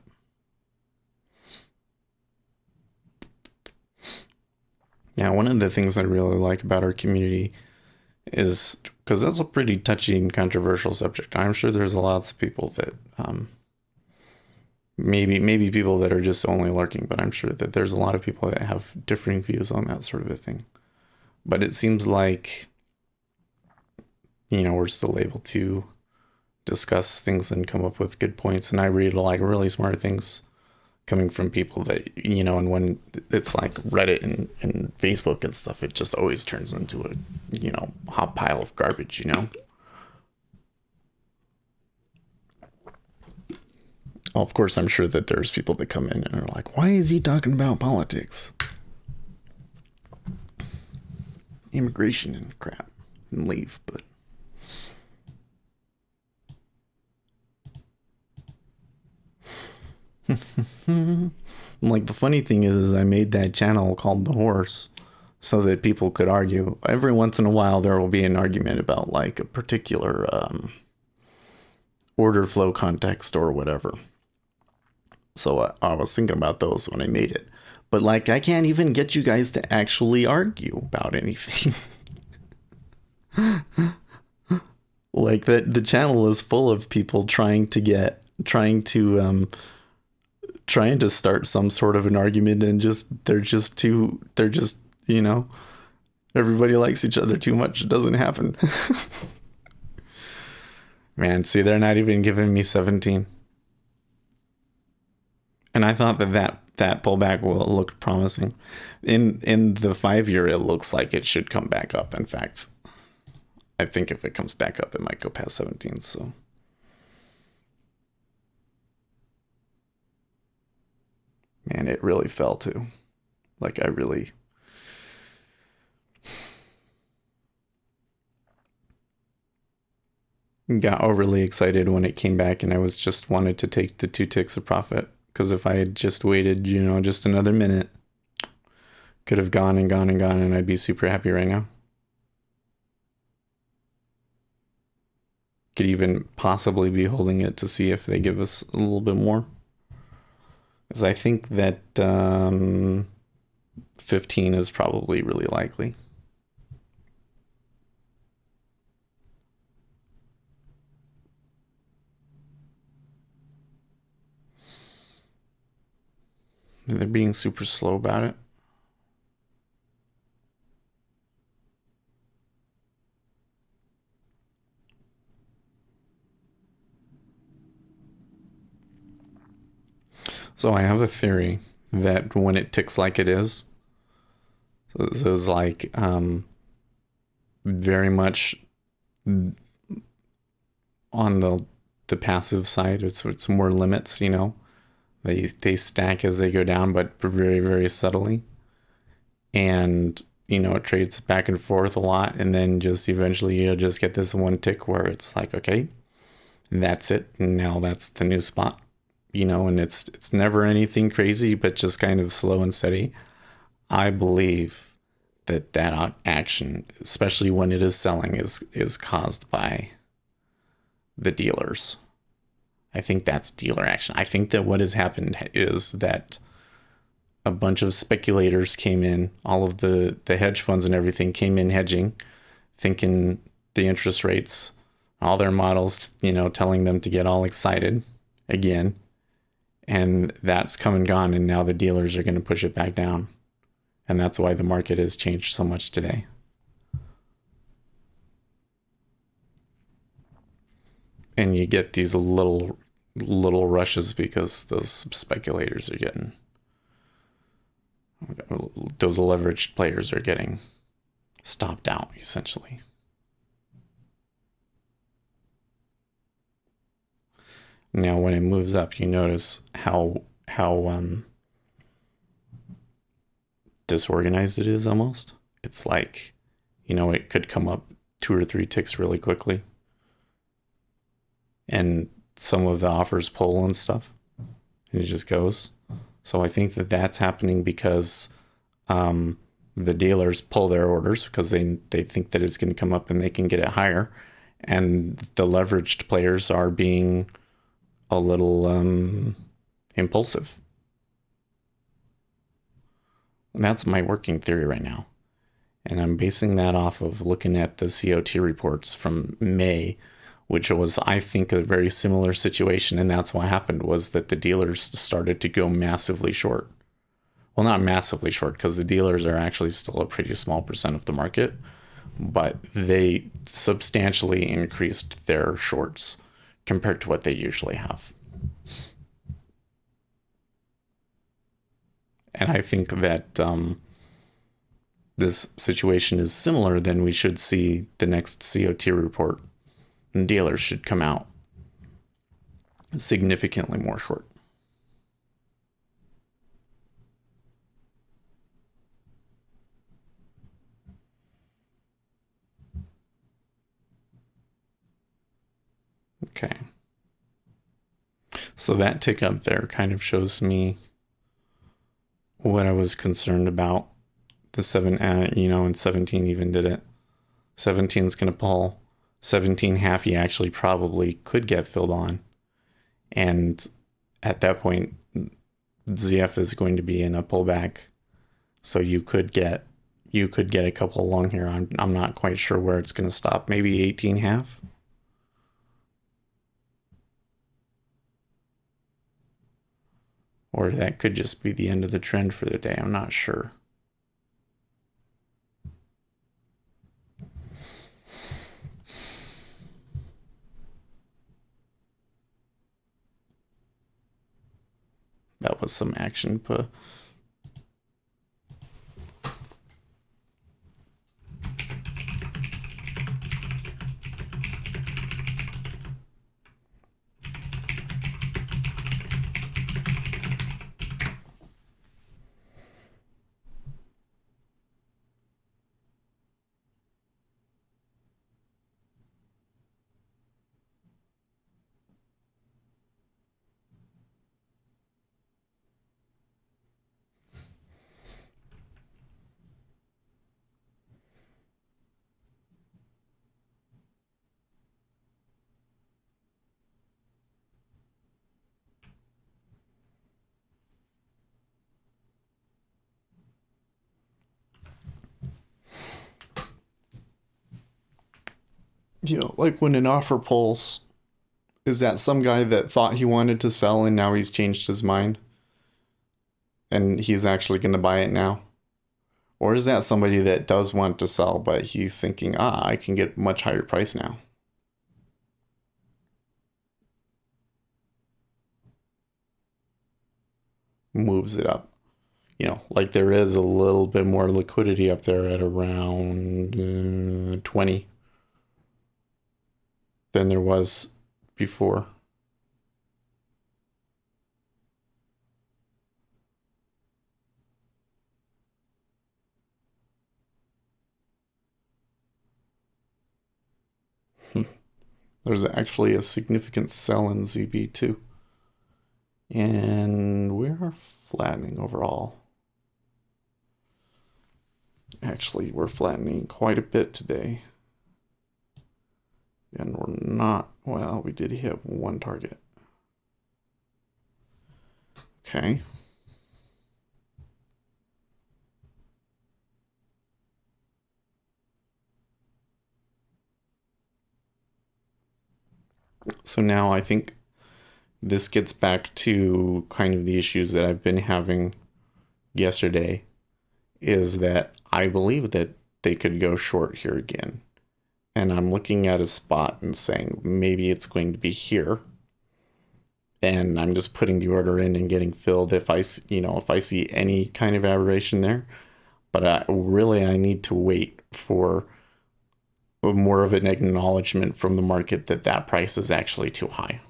yeah, one of the things I really like about our community is, because that's a pretty touchy and controversial subject. I'm sure there's lots of people that maybe people that are just only lurking, but I'm sure that there's a lot of people that have differing views on that sort of a thing. But it seems like, we're still able to discuss things and come up with good points. And I read like really smart things coming from people that, and when it's like Reddit and Facebook and stuff, it just always turns into a hot pile of garbage, Well, of course, I'm sure that there's people that come in and are like, why is he talking about politics? Immigration and crap, and leave, but like the funny thing is I made that channel called The Horse so that people could argue. Every once in a while there will be an argument about like a particular order flow context or whatever. So I was thinking about those when I made it. But like I can't even get you guys to actually argue about anything. Like that the channel is full of people trying to start some sort of an argument, and they're just everybody likes each other too much. It doesn't happen. Man, see, they're not even giving me 17. And I thought that pullback will look promising. In the 5-year, it looks like it should come back up. In fact, I think if it comes back up, it might go past 17. So, man, it really fell too. Like I really got overly excited when it came back, and I was just wanted to take the 2 ticks of profit, because if I had just waited, just another minute, could have gone and gone and gone, and I'd be super happy right now. Could even possibly be holding it to see if they give us a little bit more, because I think that 15 is probably really likely. They're being super slow about it. So I have a theory that when it ticks like it is, So it's like very much on the passive side. It's more limits, you know. They stack as they go down, but very, very subtly. And you know, it trades back and forth a lot, and then just eventually you'll just get this one tick where it's like, okay, that's it. And now that's the new spot, you know, and it's never anything crazy, but just kind of slow and steady. I believe that action, especially when it is selling, is caused by the dealers. I think that's dealer action. I think that what has happened is that a bunch of speculators came in, all of the hedge funds and everything came in hedging, thinking the interest rates, all their models, you know, telling them to get all excited again. And that's come and gone. And now the dealers are going to push it back down. And that's why the market has changed so much today. And you get these little rushes because those speculators are getting, those leveraged players are getting stopped out, essentially. Now, when it moves up, you notice how disorganized it is almost. It's like, you know, it could come up 2 or 3 ticks really quickly. And some of the offers pull and stuff. And it just goes. So I think that that's happening because the dealers pull their orders because they think that it's going to come up and they can get it higher. And the leveraged players are being a little impulsive. And that's my working theory right now. And I'm basing that off of looking at the COT reports from May, which was, I think, a very similar situation. And that's what happened, was that the dealers started to go massively short. Well, not massively short, because the dealers are actually still a pretty small percent of the market, but they substantially increased their shorts compared to what they usually have. And I think that this situation is similar, then we should see the next COT report and dealers should come out significantly more short. Okay. So that tick up there kind of shows me what I was concerned about. The 7, you know, and 17 even did it. 17 is going to pull. 17 half, he actually probably could get filled on. And at that point, ZF is going to be in a pullback. So you could get a couple long here. I'm not quite sure where it's going to stop. Maybe 18 half. Or that could just be the end of the trend for the day. I'm not sure. That was some action. You know, like when an offer pulls, is that some guy that thought he wanted to sell and now he's changed his mind and he's actually going to buy it now? Or is that somebody that does want to sell, but he's thinking, I can get a much higher price now? Moves it up. like there is a little bit more liquidity up there at around 20 than there was before. There's actually a significant sell in ZB too. And we're flattening overall. Actually, we're flattening quite a bit today. And we're not, well, we did hit one target. Okay. So now I think this gets back to kind of the issues that I've been having yesterday, is that I believe that they could go short here again. And I'm looking at a spot and saying maybe it's going to be here. And I'm just putting the order in and getting filled if I see any kind of aberration there. But I need to wait for more of an acknowledgement from the market that that price is actually too high.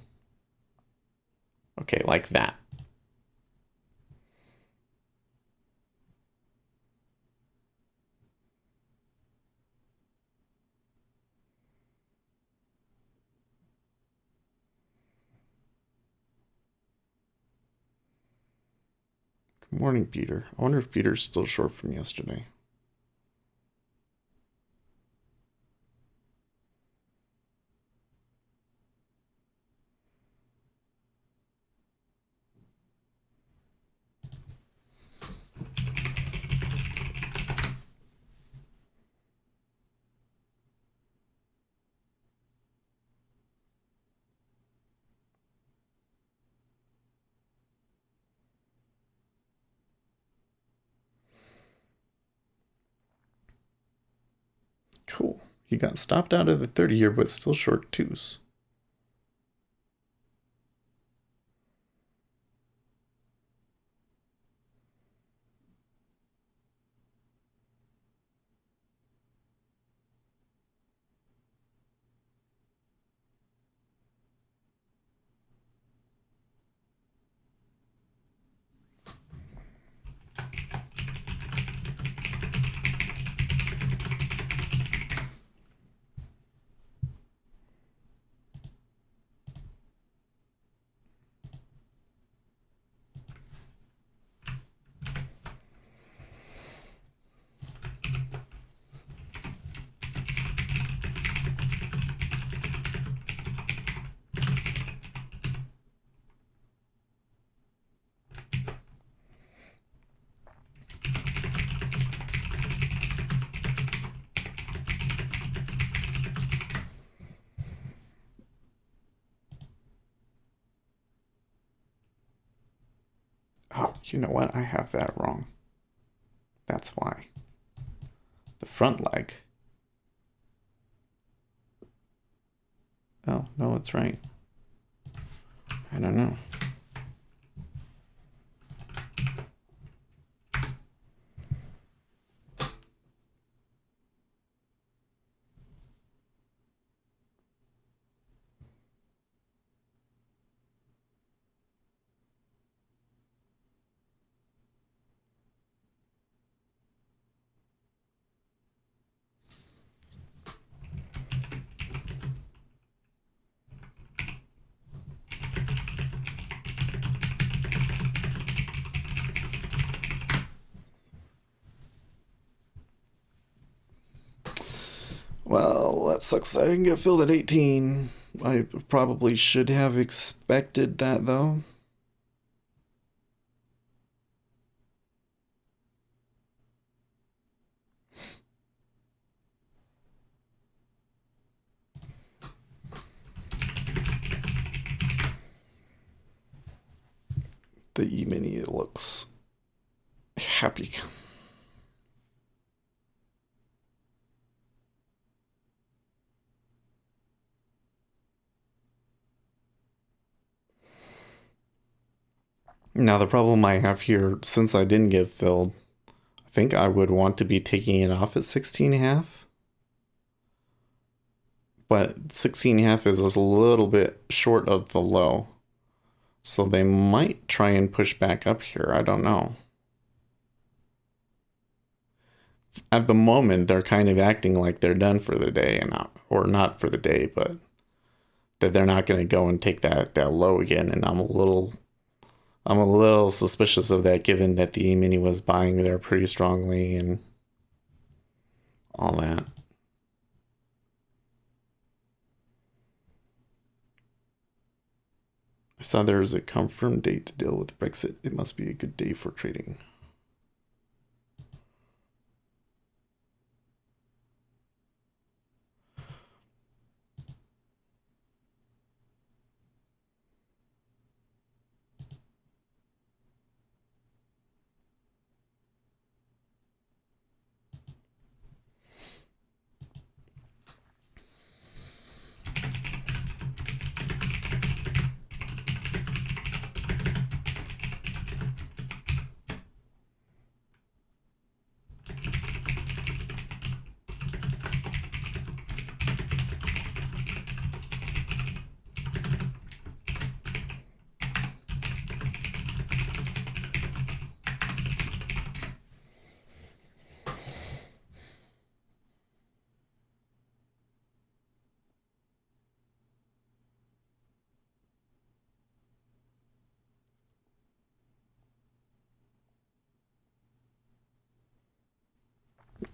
Okay, like that. Good morning, Peter. I wonder if Peter's still short from yesterday. Cool. He got stopped out of the 30 year, but still short twos. Oh, you know what? I have that wrong. That's why. The front leg. Oh, no, it's right. I don't know. Well, that sucks that I didn't get filled at 18. I probably should have expected that, though. The E-mini looks happy. Now, the problem I have here, since I didn't get filled, I think I would want to be taking it off at 16.5. But 16.5 is a little bit short of the low. So they might try and push back up here. I don't know. At the moment, they're kind of acting like they're done for the day, and not, or not for the day, but that they're not going to go and take that low again. And I'm a little suspicious of that, given that the E-mini was buying there pretty strongly and all that. I saw there is a confirmed date to deal with Brexit. It must be a good day for trading.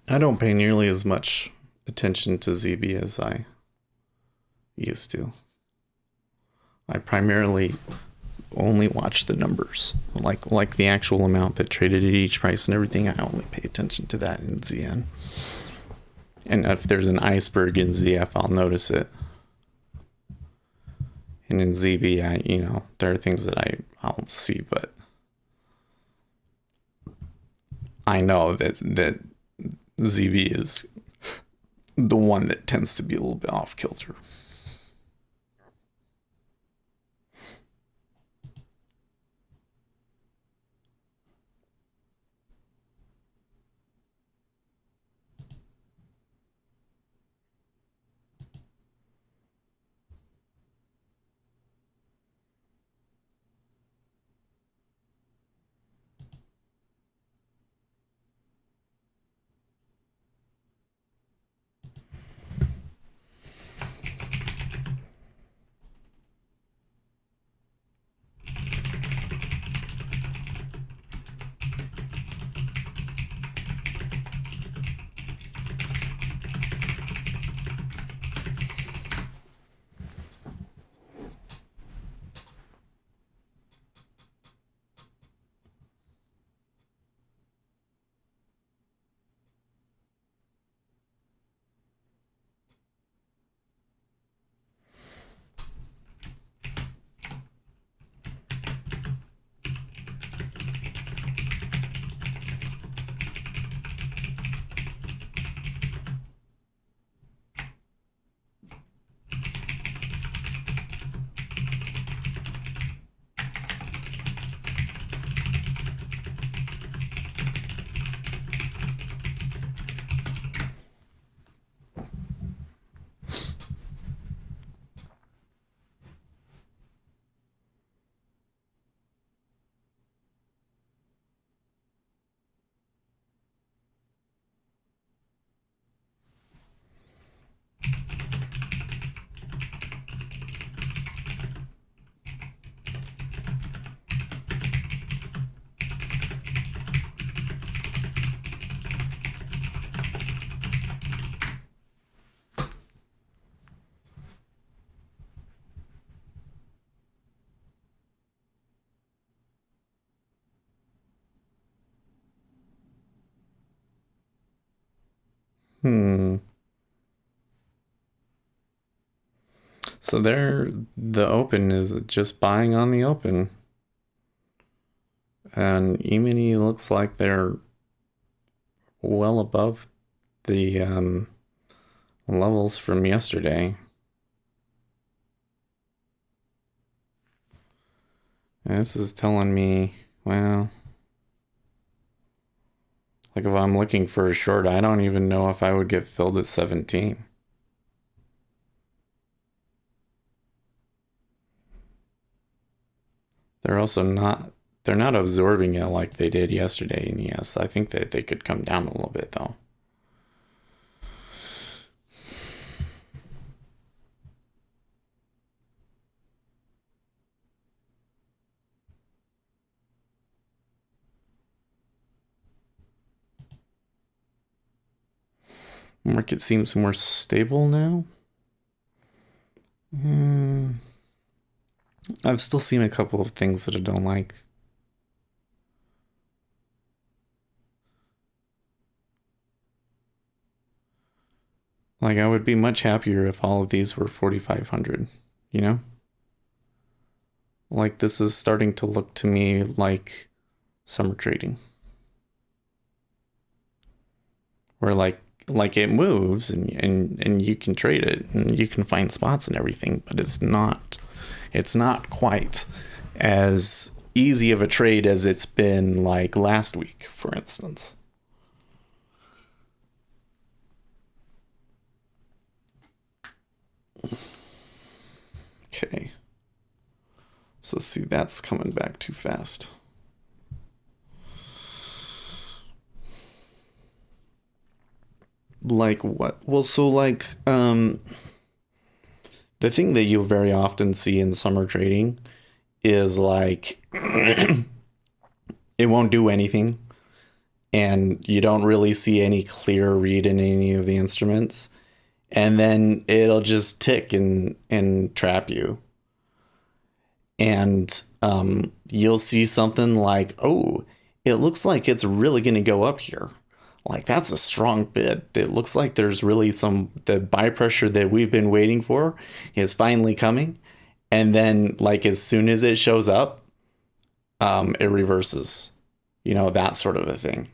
I don't pay nearly as much attention to ZB as I used to. I primarily only watch the numbers, like the actual amount that traded at each price and everything. I only pay attention to that in ZN. And if there's an iceberg in ZF, I'll notice it. And in ZB, there are things that I'll see, but I know that ZB is the one that tends to be a little bit off kilter. So the open is just buying on the open. And E-mini looks like they're well above the levels from yesterday. And this is telling me, well, like if I'm looking for a short, I don't even know if I would get filled at 17. They're also not they're not absorbing it like they did yesterday. And yes, I think that they could come down a little bit though. Market seems more stable now. I've still seen a couple of things that I don't like. Like, I would be much happier if all of these were 4,500, you know? Like, this is starting to look to me like summer trading. Where, like it moves and you can trade it and you can find spots and everything, but it's not quite as easy of a trade as it's been like last week, for instance. Okay. So see, that's coming back too fast. Like what? Well, so like the thing that you'll very often see in summer trading is like it won't do anything and you don't really see any clear read in any of the instruments, and then it'll just tick and trap you. And you'll see something like, oh, it looks like it's really going to go up here. Like, that's a strong bid. It looks like there's really the buy pressure that we've been waiting for is finally coming. And then, like, as soon as it shows up, it reverses, that sort of a thing.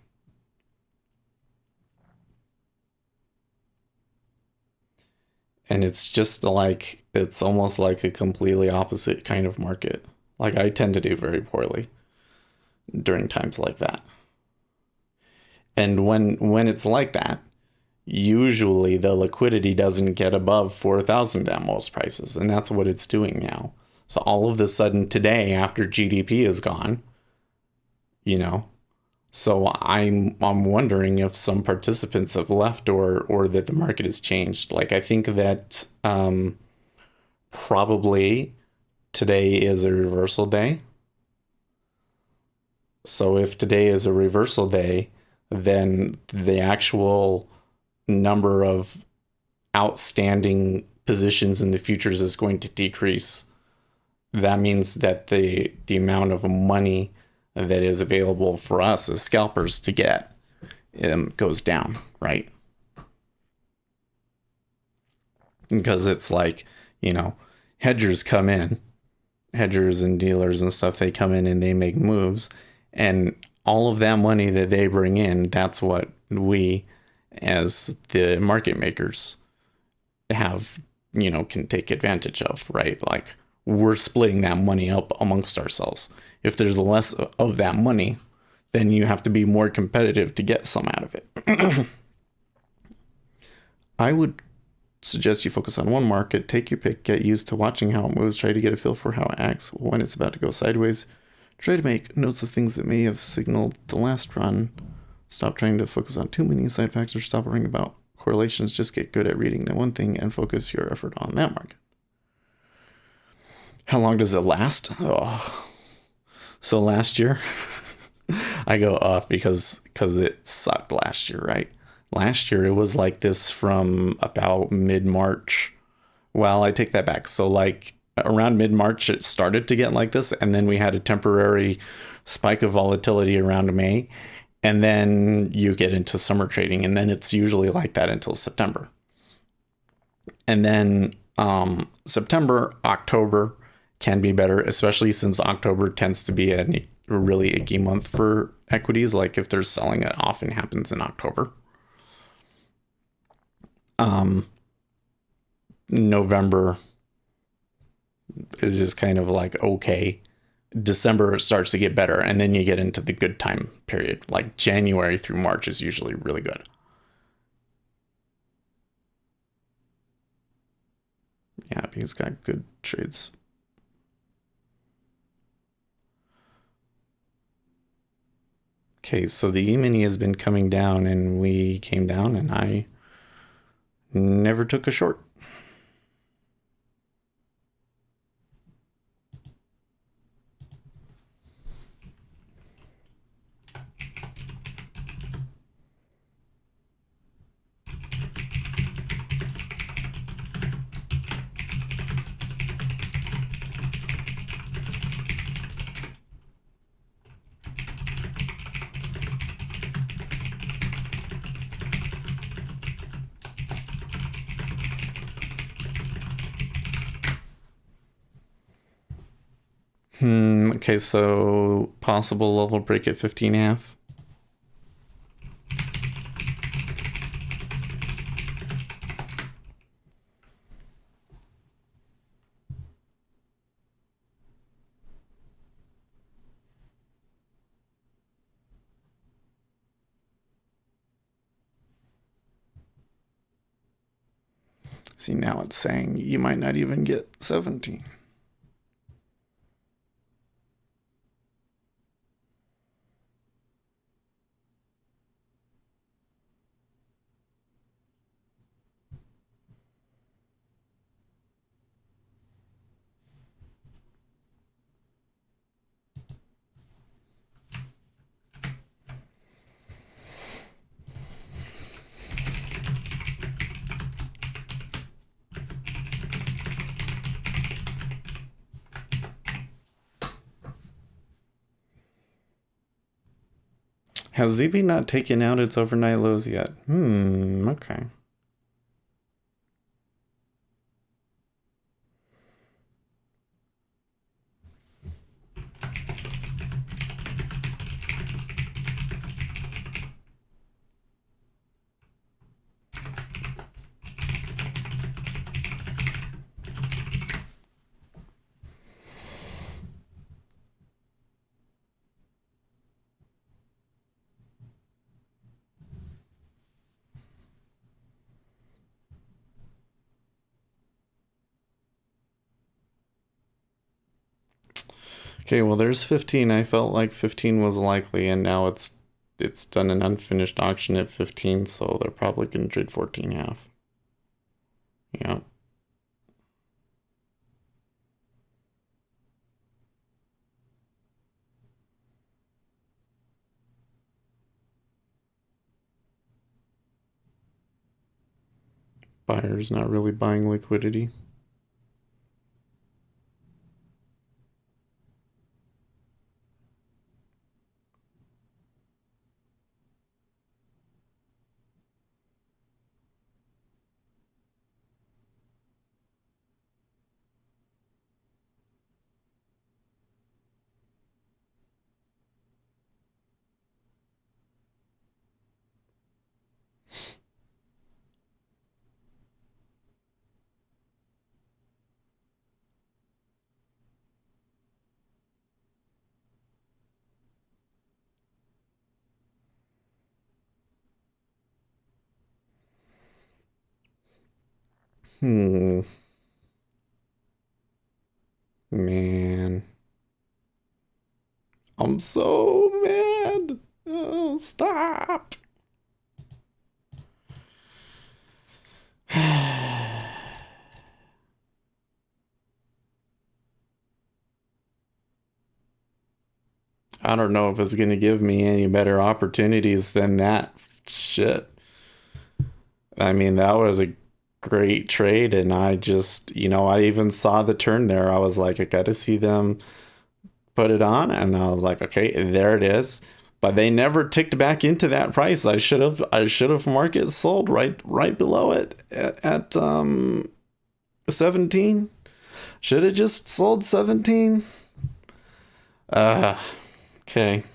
And it's just like, it's almost like a completely opposite kind of market. Like, I tend to do very poorly during times like that. And when it's like that, usually the liquidity doesn't get above 4,000 at most prices, and that's what it's doing now. So all of a sudden today, after GDP is gone, so I'm wondering if some participants have left or that the market has changed. Like, I think that probably today is a reversal day. So if today is a reversal day, then the actual number of outstanding positions in the futures is going to decrease. That means that the amount of money that is available for us as scalpers to get goes down, right? Because it's like, hedgers come in, hedgers and dealers and stuff, they come in and they make moves, and all of that money that they bring in, that's what we as the market makers have, can take advantage of, right? Like, we're splitting that money up amongst ourselves. If there's less of that money, then you have to be more competitive to get some out of it. I would suggest you focus on one market, take your pick, get used to watching how it moves, try to get a feel for how it acts when it's about to go sideways. Try to make notes of things that may have signaled the last run. Stop trying to focus on too many side factors. Stop worrying about correlations. Just get good at reading the one thing and focus your effort on that market. How long does it last? Oh. So last year, I go off because it sucked last year, right? Last year, it was like this from about mid-March. Well, I take that back. So like around mid-March, it started to get like this. And then we had a temporary spike of volatility around May. And then you get into summer trading. And then it's usually like that until September. And then September, October can be better, especially since October tends to be a really icky month for equities. Like if there's selling, it often happens in October. November is just kind of like okay, December starts to get better, and then you get into the good time period. Like January through March is usually really good. Yeah, he's got good trades. Okay, so the E-mini has been coming down, and we came down, and I never took a short. Okay, so possible level break at 15.5. See, now it's saying you might not even get 17. Has ZB not taken out its overnight lows yet? Okay. Okay, well there's 15. I felt like 15 was likely, and now it's done an unfinished auction at 15, so they're probably gonna trade 14.5. Yeah. Buyers not really buying liquidity. Hmm. Man. I'm so mad. Oh, stop. I don't know if it's going to give me any better opportunities than that shit. I mean, that was a great trade, and I just, I even saw the turn there. I was like, I got to see them put it on, and I was like, okay, there it is. But they never ticked back into that price. I should have market sold right below it at 17. Should have just sold 17. Uh, okay.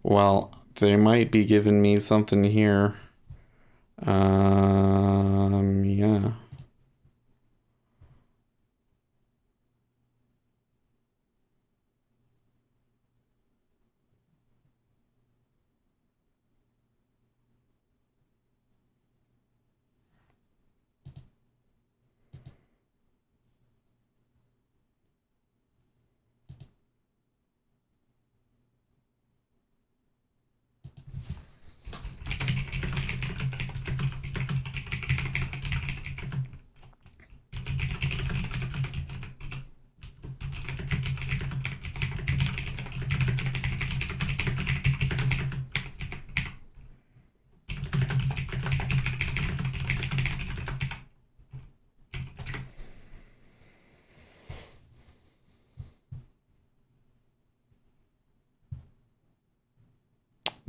Well, they might be giving me something here. Yeah.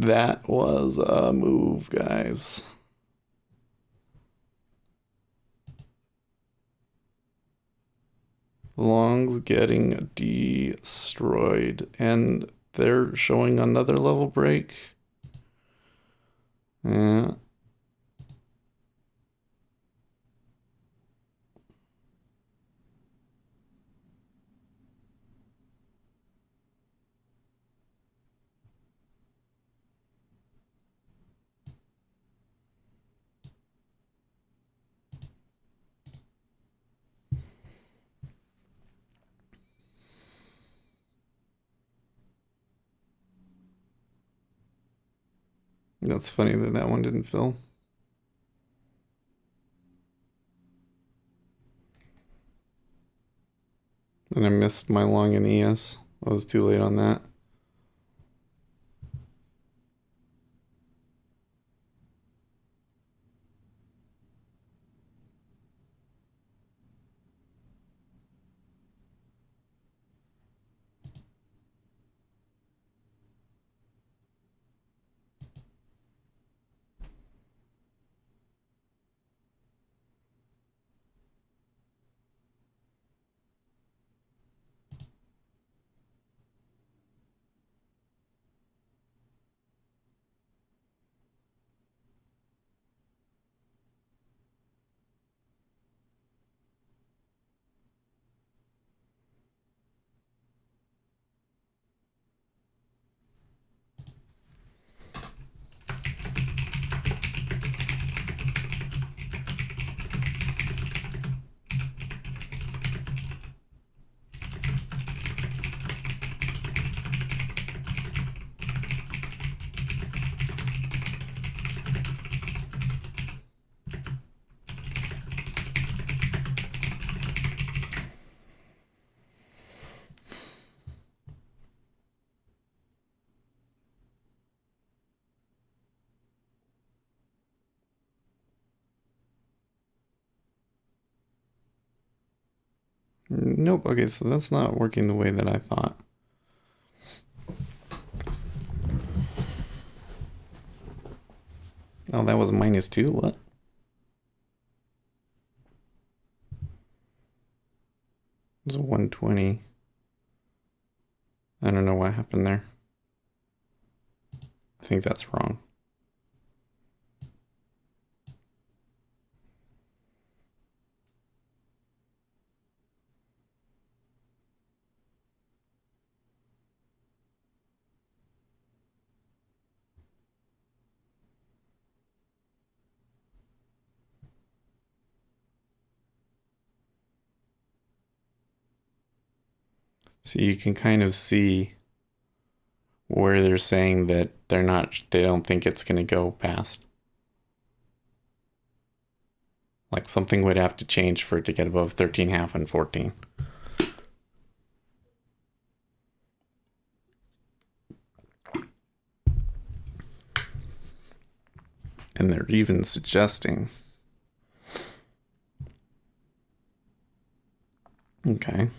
That was a move, guys. Long's getting destroyed, and they're showing another level break. Yeah. That's funny that that one didn't fill. And I missed my long in ES. I was too late on that. Nope. Okay, so that's not working the way that I thought. Oh, that was -2? What? It was a 120. I don't know what happened there. I think that's wrong. So you can kind of see where they're saying that they don't think it's going to go past. Like something would have to change for it to get above 13.5 and 14. And they're even suggesting. Okay.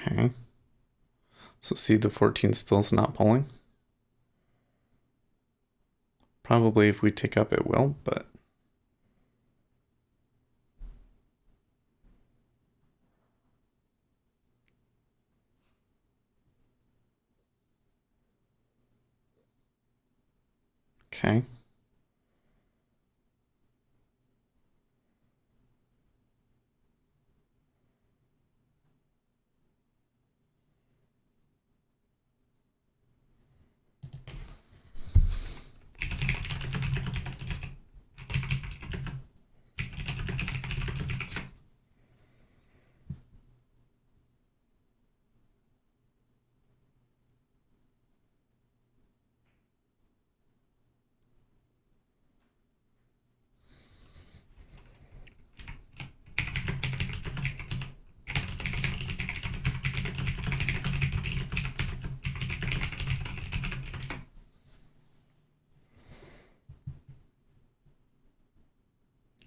Okay. So see, the 14 still's not pulling. Probably if we tick up it will, but okay.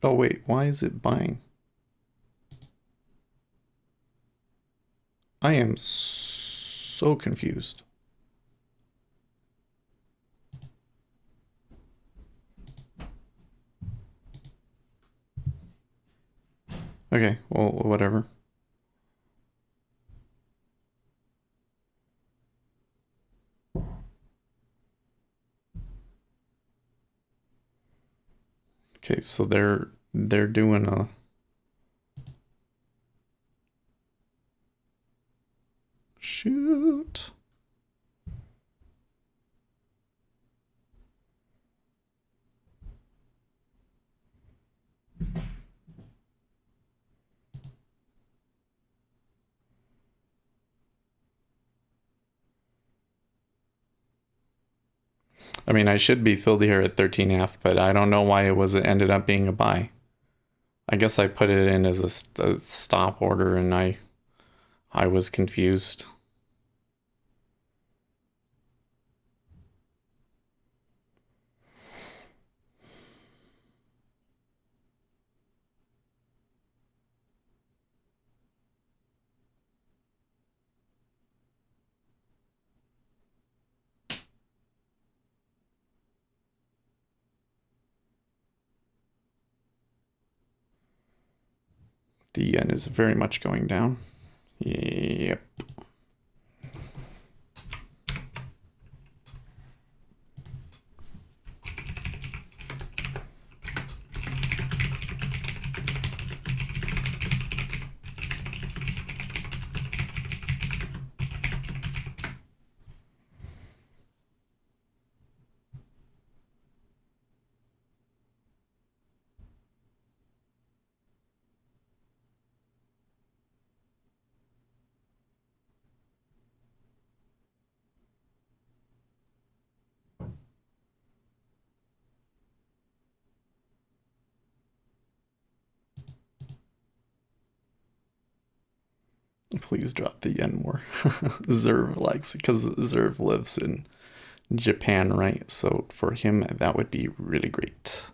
Oh, wait, why is it buying? I am so confused. Okay, well, whatever. Okay, so they're doing a shoot. I mean, I should be filled here at 13F, but I don't know why it ended up being a buy. I guess I put it in as a stop order and I was confused. The yen is very much going down. Yep. Please drop the yen more. Zerv likes, because Zerv lives in Japan, right? So for him, that would be really great.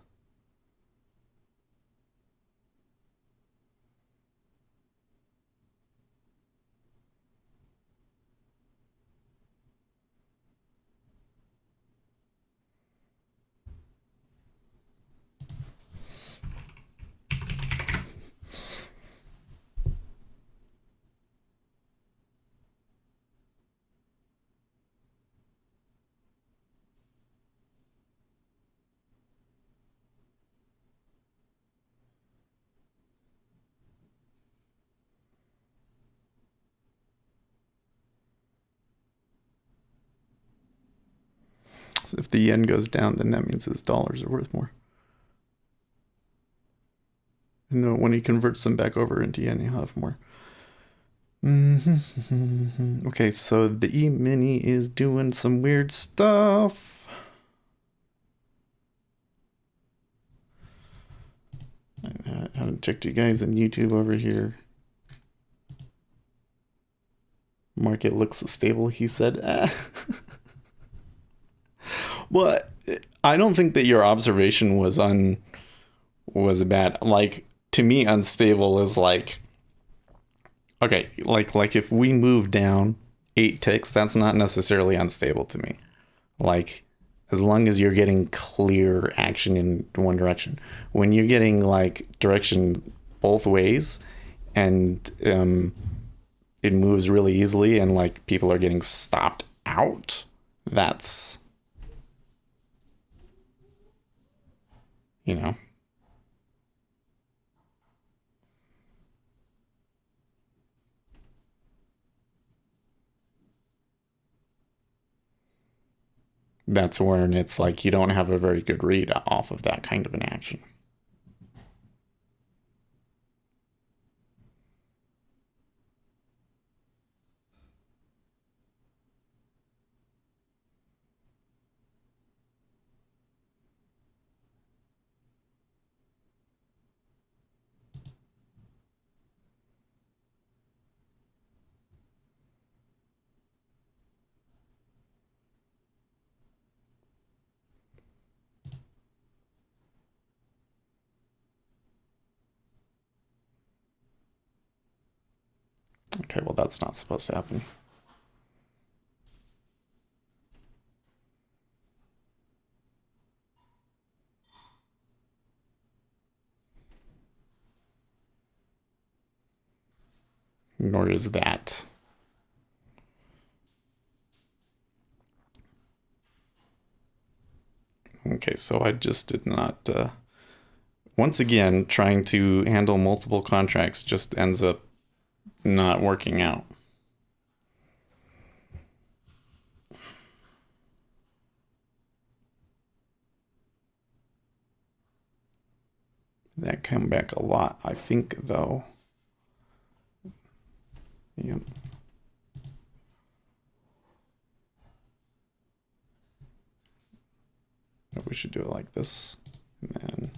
So if the yen goes down, then that means his dollars are worth more. And then when he converts them back over into yen, he'll have more. Okay, so the E-mini is doing some weird stuff. I haven't checked you guys on YouTube over here. Market looks stable, he said. Well, I don't think that your observation was bad. Like, to me, unstable is like, okay, like if we move down 8 ticks, that's not necessarily unstable to me. Like, as long as you're getting clear action in one direction. When you're getting like direction both ways, and it moves really easily, and like people are getting stopped out, that's, you know, that's when it's like you don't have a very good read off of that kind of an action. Okay, well, that's not supposed to happen. Nor is that. Okay, so I just did not. Once again, trying to handle multiple contracts just ends up not working out. That came back a lot, I think, though. Yep. We should do it like this. And then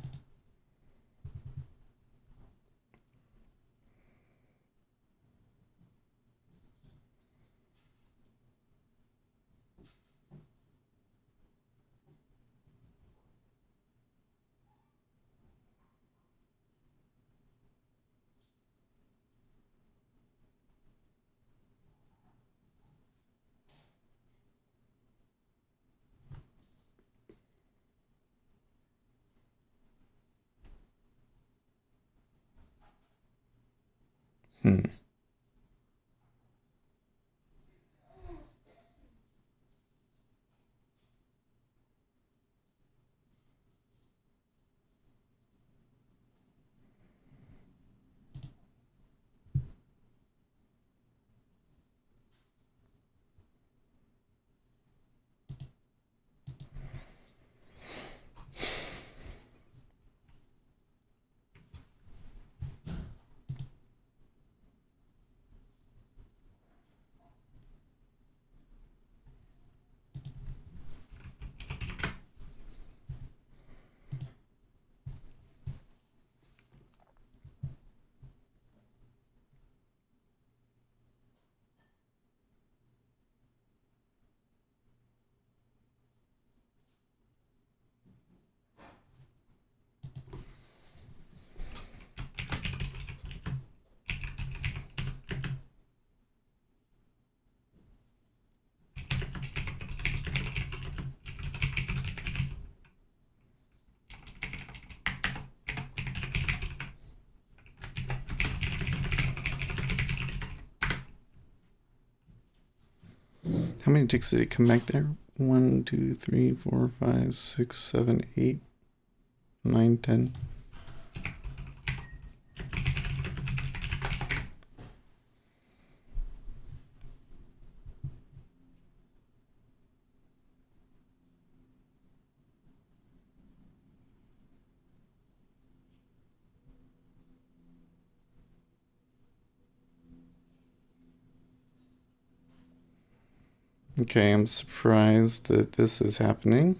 how many ticks did it come back there? 1, 2, 3, 4, 5, 6, 7, 8, 9, 10. Okay, I'm surprised that this is happening.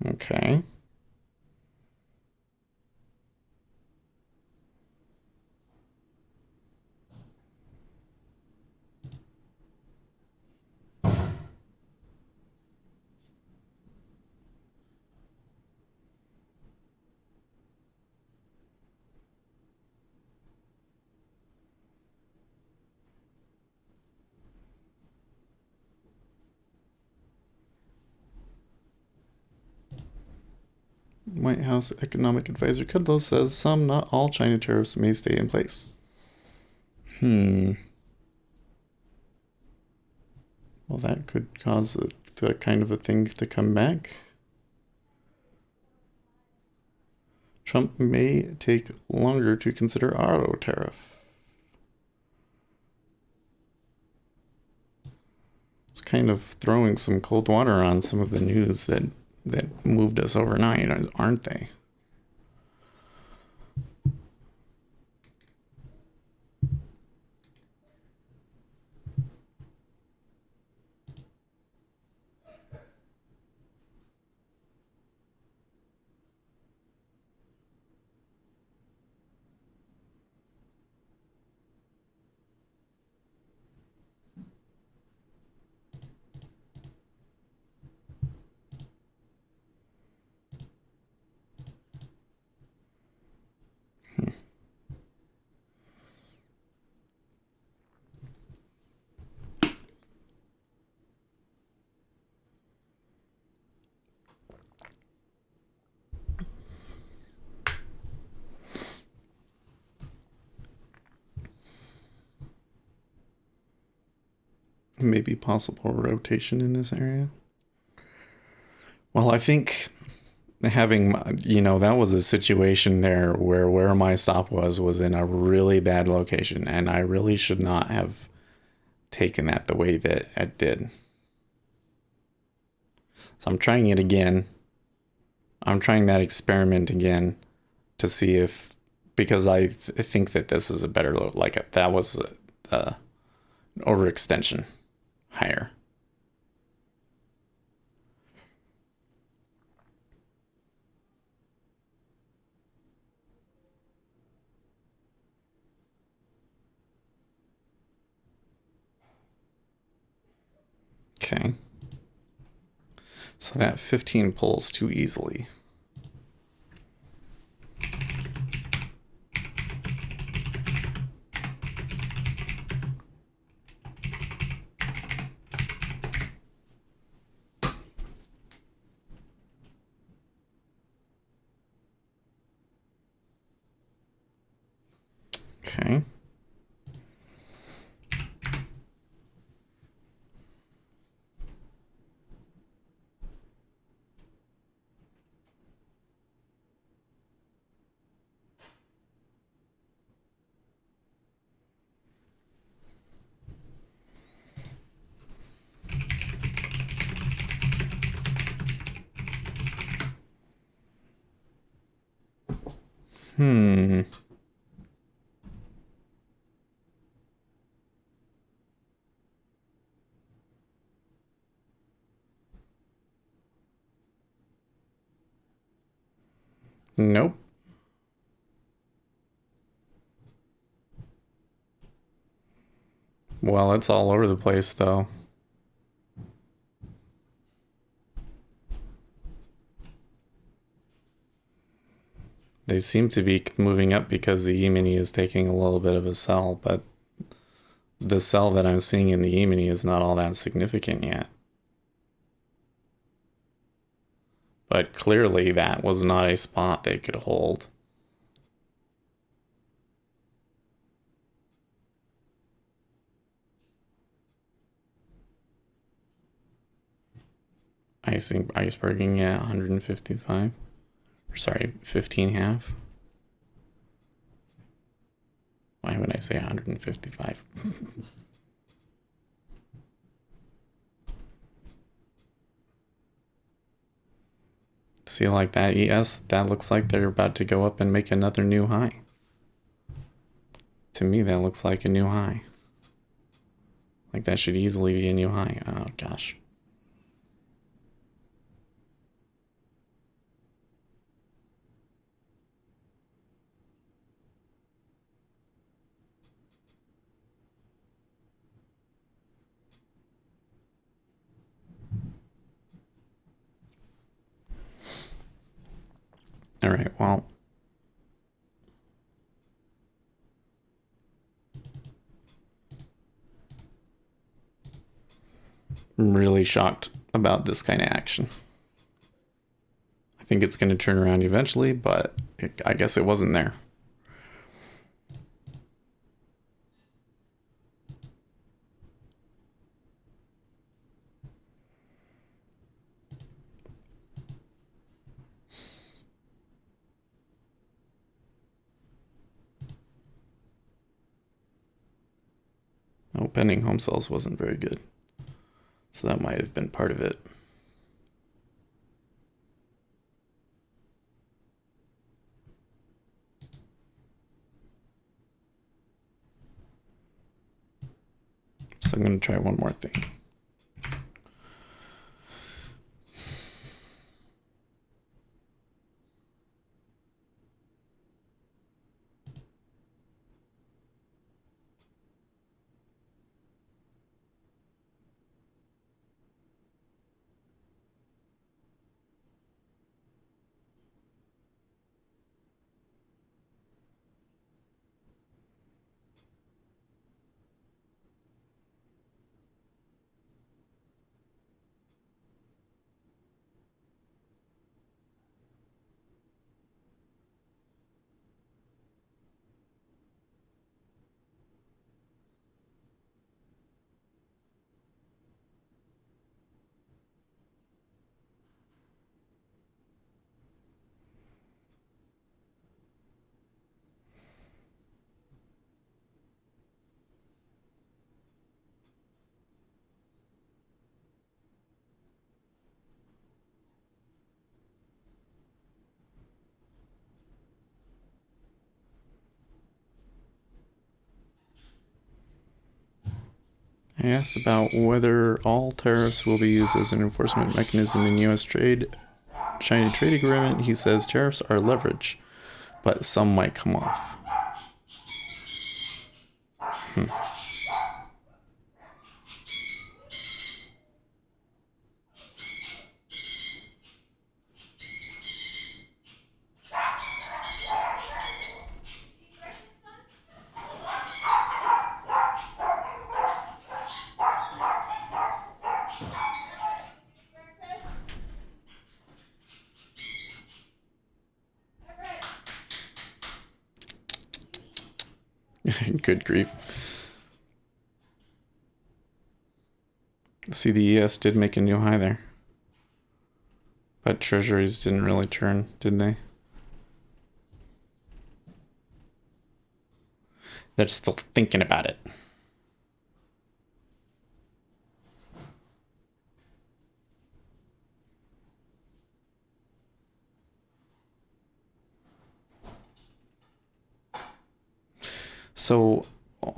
Okay. White House Economic Advisor Kudlow says some, not all, China tariffs may stay in place. Well, that could cause that kind of a thing to come back. Trump may take longer to consider auto tariff. It's kind of throwing some cold water on some of the news that moved us overnight, aren't they? maybe possible rotation in this area. Well, I think having, that was a situation there where my stop was in a really bad location, and I really should not have taken that the way that I did. So I'm trying it again. I'm trying that experiment again to see if, because I think that this is a better load. Like that was an overextension higher. Okay. So that 15 pulls too easily. Okay. Hmm. Nope. Well, it's all over the place though. They seem to be moving up because the E-mini is taking a little bit of a sell, but the sell that I'm seeing in the E-mini is not all that significant yet. But clearly that was not a spot they could hold. Iceberging at 155. Sorry, 15 half. Why would I say 155? See, like that, yes, that looks like they're about to go up and make another new high. To me, that looks like a new high. Like that should easily be a new high. Oh, gosh. All right, well. I'm really shocked about this kind of action. I think it's going to turn around eventually, but I guess it wasn't there. Oh, pending home sales wasn't very good. So that might have been part of it. So I'm going to try one more thing. I asked about whether all tariffs will be used as an enforcement mechanism in U.S. China trade agreement. He says tariffs are leverage, but some might come off. Hmm. Good grief. See, the ES did make a new high there. But Treasuries didn't really turn, did they? They're still thinking about it. So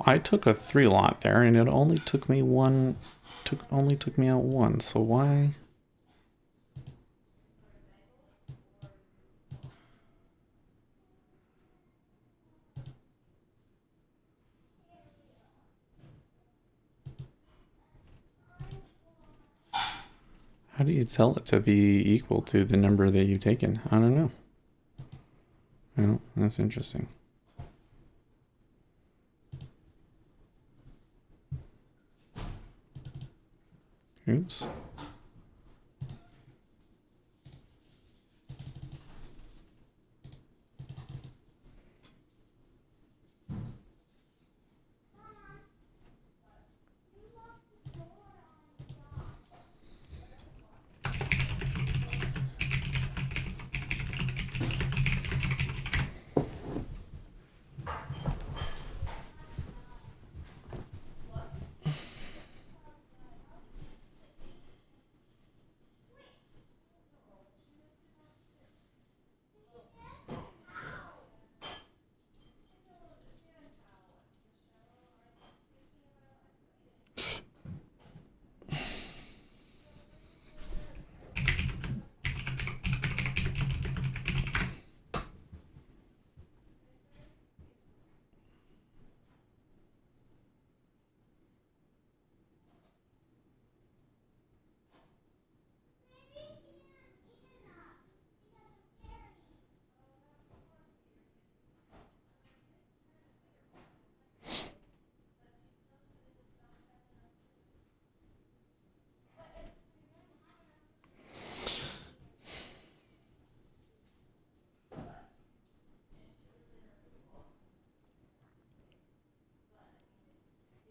I took a 3 lot there, and it only took me one. Only took me out one. So why? How do you tell it to be equal to the number that you've taken? I don't know. Well, that's interesting. Oops.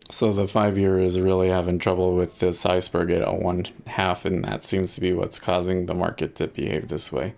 So the 5-year is really having trouble with this iceberg at 1/2, and that seems to be what's causing the market to behave this way.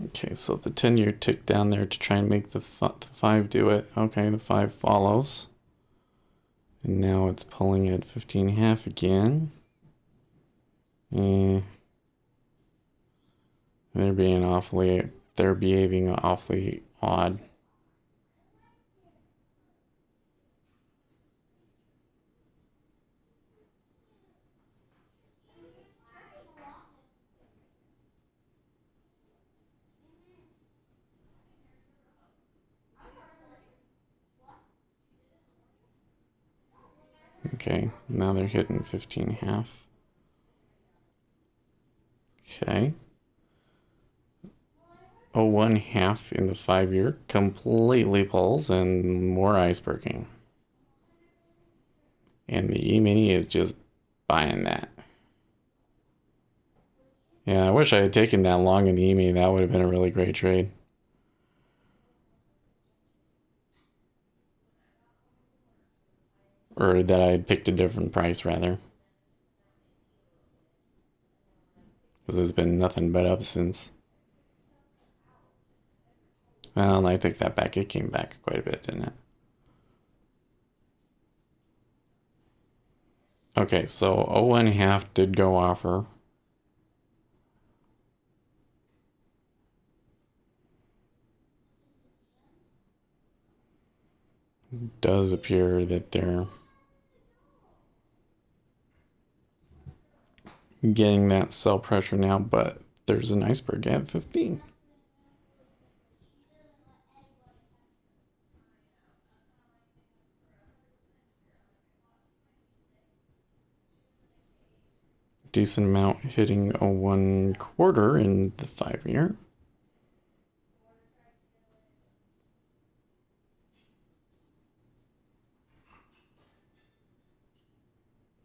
Okay, so the 10-year ticked down there to try and make the 5 do it. Okay, the 5 follows. And now it's pulling at 15.5 again. They're behaving awfully odd. Okay, now they're hitting 15.5. Okay. 1/2 in the 5-year completely pulls and more iceberging. And the E-mini is just buying that. Yeah, I wish I had taken that long in EMI. That would have been a really great trade. Or that I had picked a different price, rather. Because it's been nothing but up since. Well, I take that back. It came back quite a bit, didn't it? Okay, so 0.5 did go offer. Does appear that they're getting that sell pressure now, but there's an iceberg at 15. Decent amount hitting a 1/4 in the 5-year.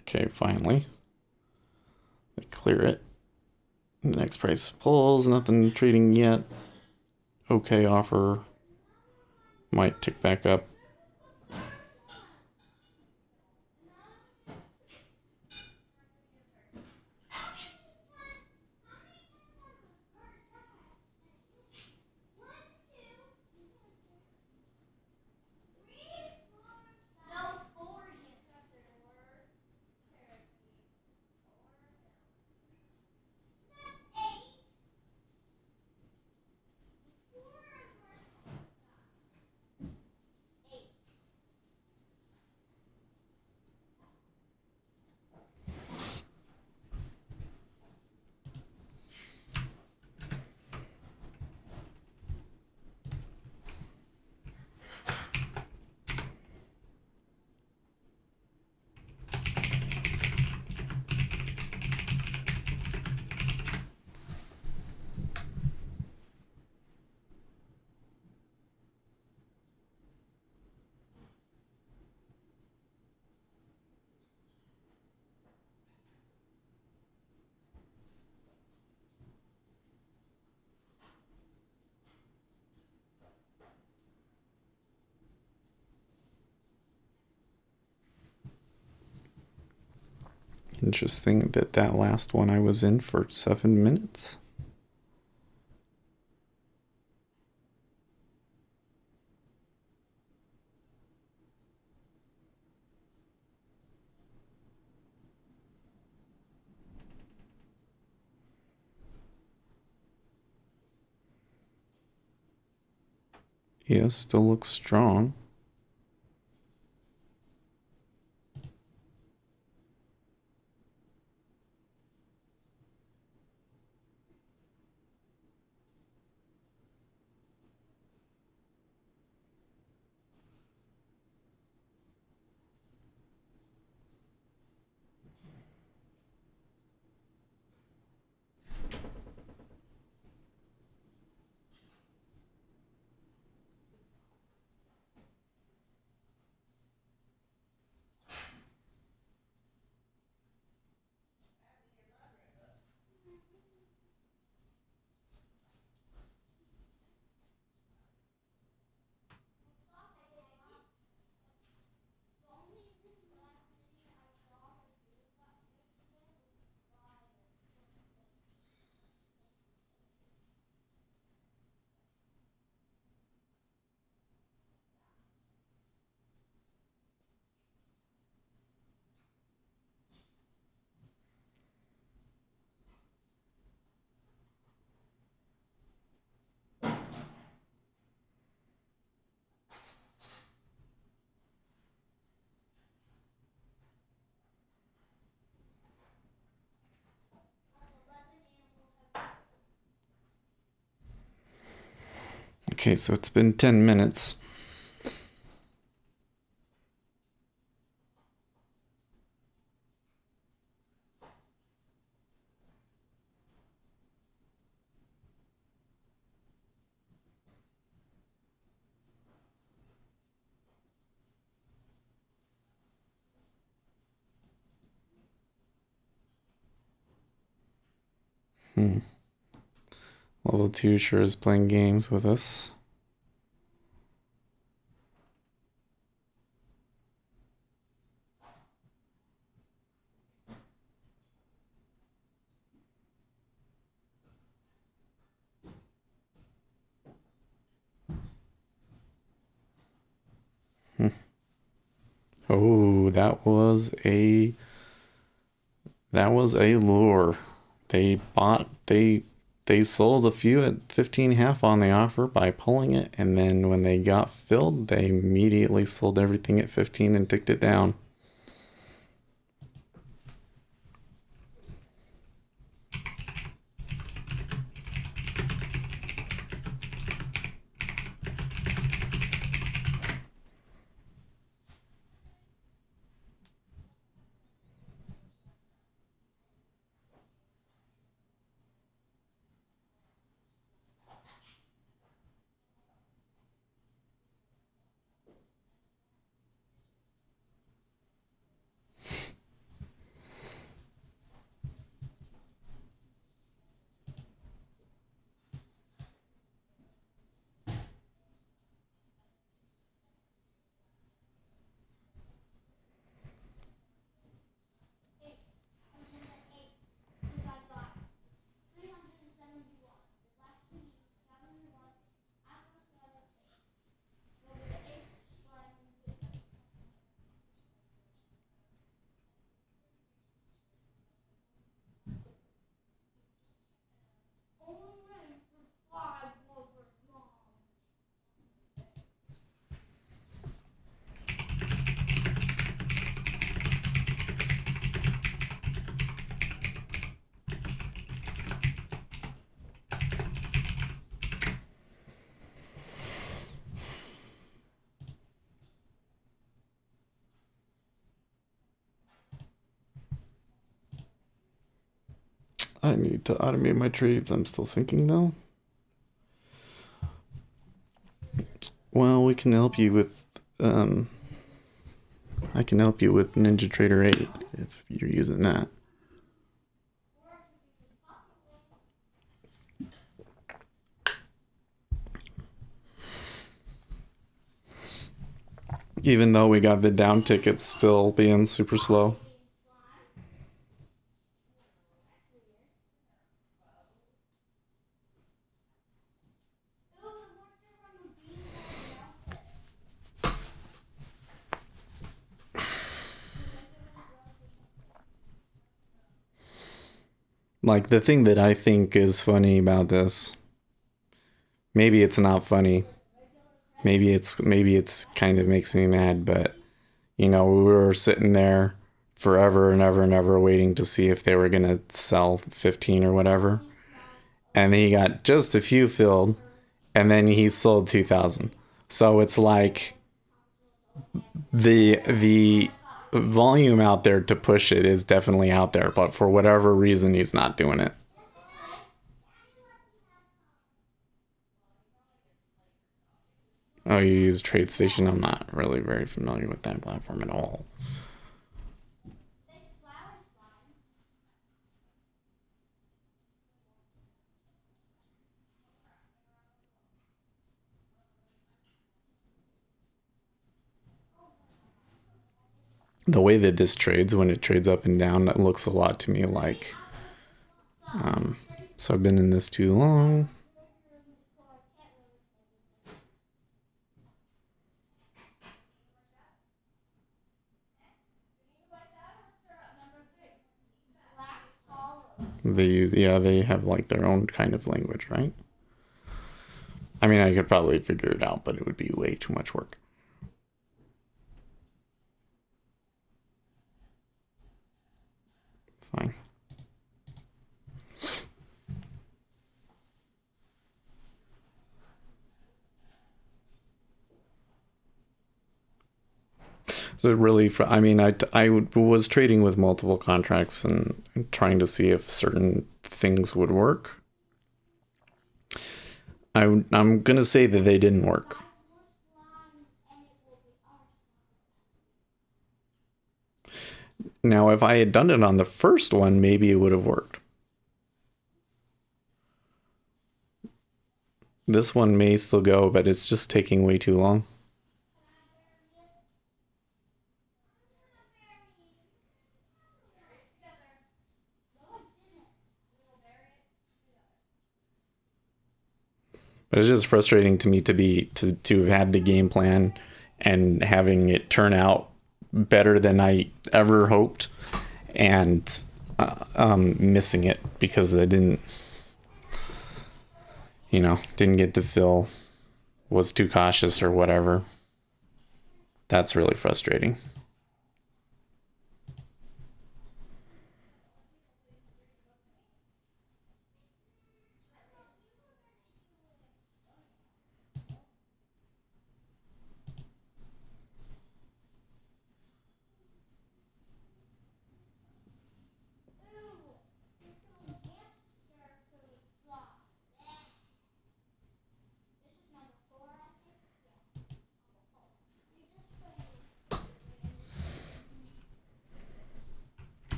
Okay, finally. They clear it. The next price pulls, nothing trading yet. Okay, offer might tick back up. Interesting that that last one I was in for 7 minutes. Yeah, still looks strong. Okay, so it's been 10 minutes. Hmm. Level 2 sure is playing games with us. Hmm. Oh, that was a lure. They sold a few at 15.5 on the offer by pulling it, and then when they got filled, they immediately sold everything at 15 and ticked it down. I need to automate my trades. I'm still thinking though. Well, we can help you with. I can help you with NinjaTrader 8 if you're using that. Even though we got the down tickets still being super slow. Like the thing that I think is funny about this, maybe it's not funny. Maybe it's kind of makes me mad, but we were sitting there forever and ever and ever waiting to see if they were gonna sell 15 or whatever. And he got just a few filled, and then he sold 2,000. So it's like the volume out there to push it is definitely out there, but for whatever reason he's not doing it. Oh, you use TradeStation? I'm not really very familiar with that platform at all. The way that this trades, when it trades up and down, that looks a lot to me like. So I've been in this too long. They have like their own kind of language, right? I mean, I could probably figure it out, but it would be way too much work. Fine. So really, I mean, I was trading with multiple contracts and trying to see if certain things would work. I'm gonna say that they didn't work. Now, if I had done it on the first one, maybe it would have worked. This one may still go, but it's just taking way too long. But it's just frustrating to me to have had the game plan and having it turn out better than I ever hoped, and missing it because I didn't get the fill, was too cautious or whatever. That's really frustrating.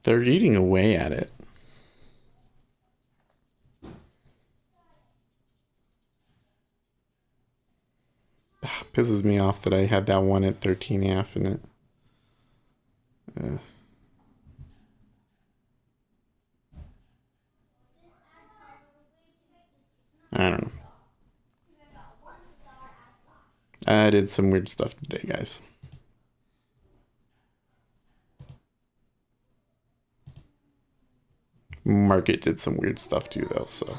They're eating away at it. Pisses me off that I had that one at 13.5 in it. I don't know. I did some weird stuff today, guys. Market did some weird stuff too, though, so.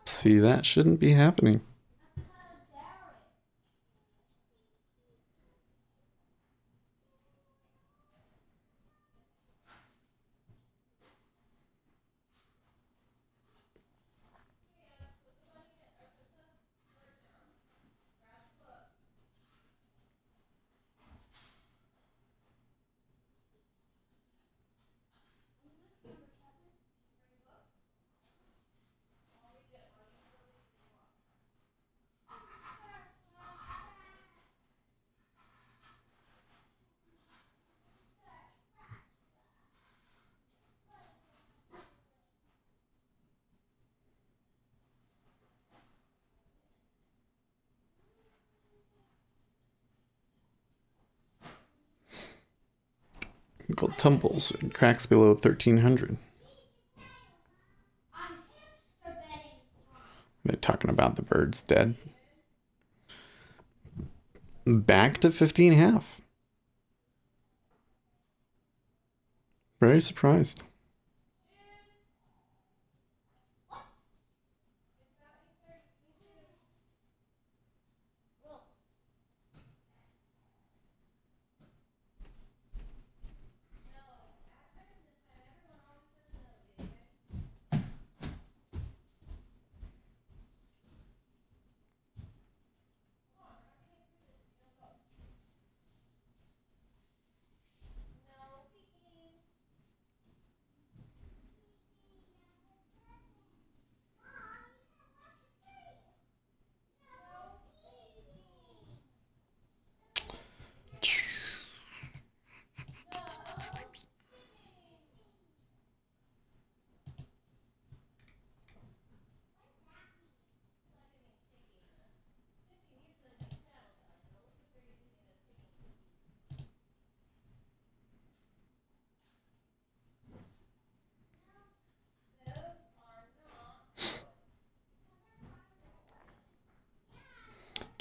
See, that shouldn't be happening. Called tumbles and cracks below 1300. They're talking about the birds dead. Back to 15.5. Very surprised.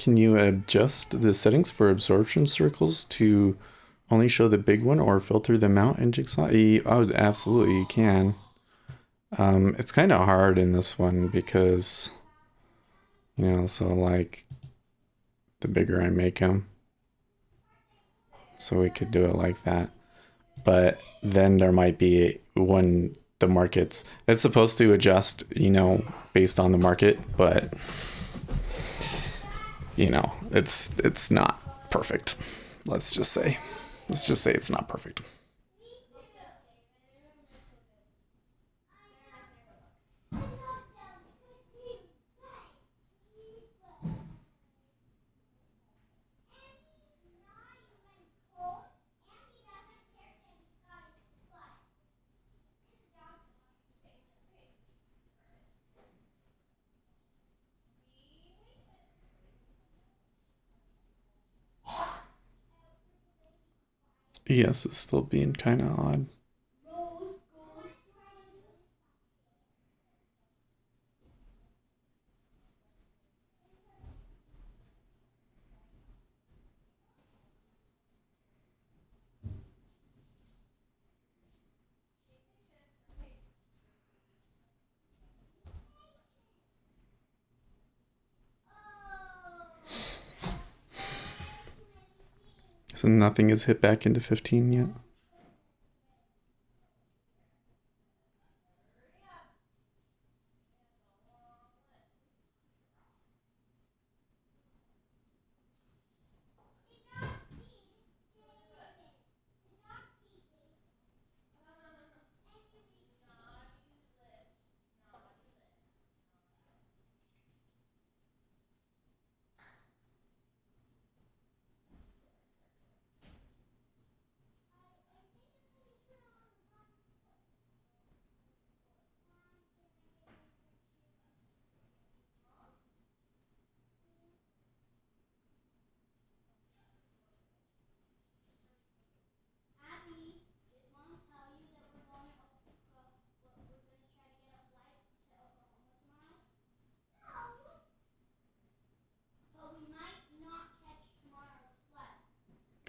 Can you adjust the settings for absorption circles to only show the big one or filter them out in Jigsaw? Oh, absolutely, you can. It's kind of hard in this one because, you know, so like the bigger I make them, so we could do it like that. But then there might be when the markets, it's supposed to adjust, you know, based on the market, but you know, it's not perfect. Let's just say it's not perfect. Yes, it's still being kind of odd. So nothing is hit back into 15 yet.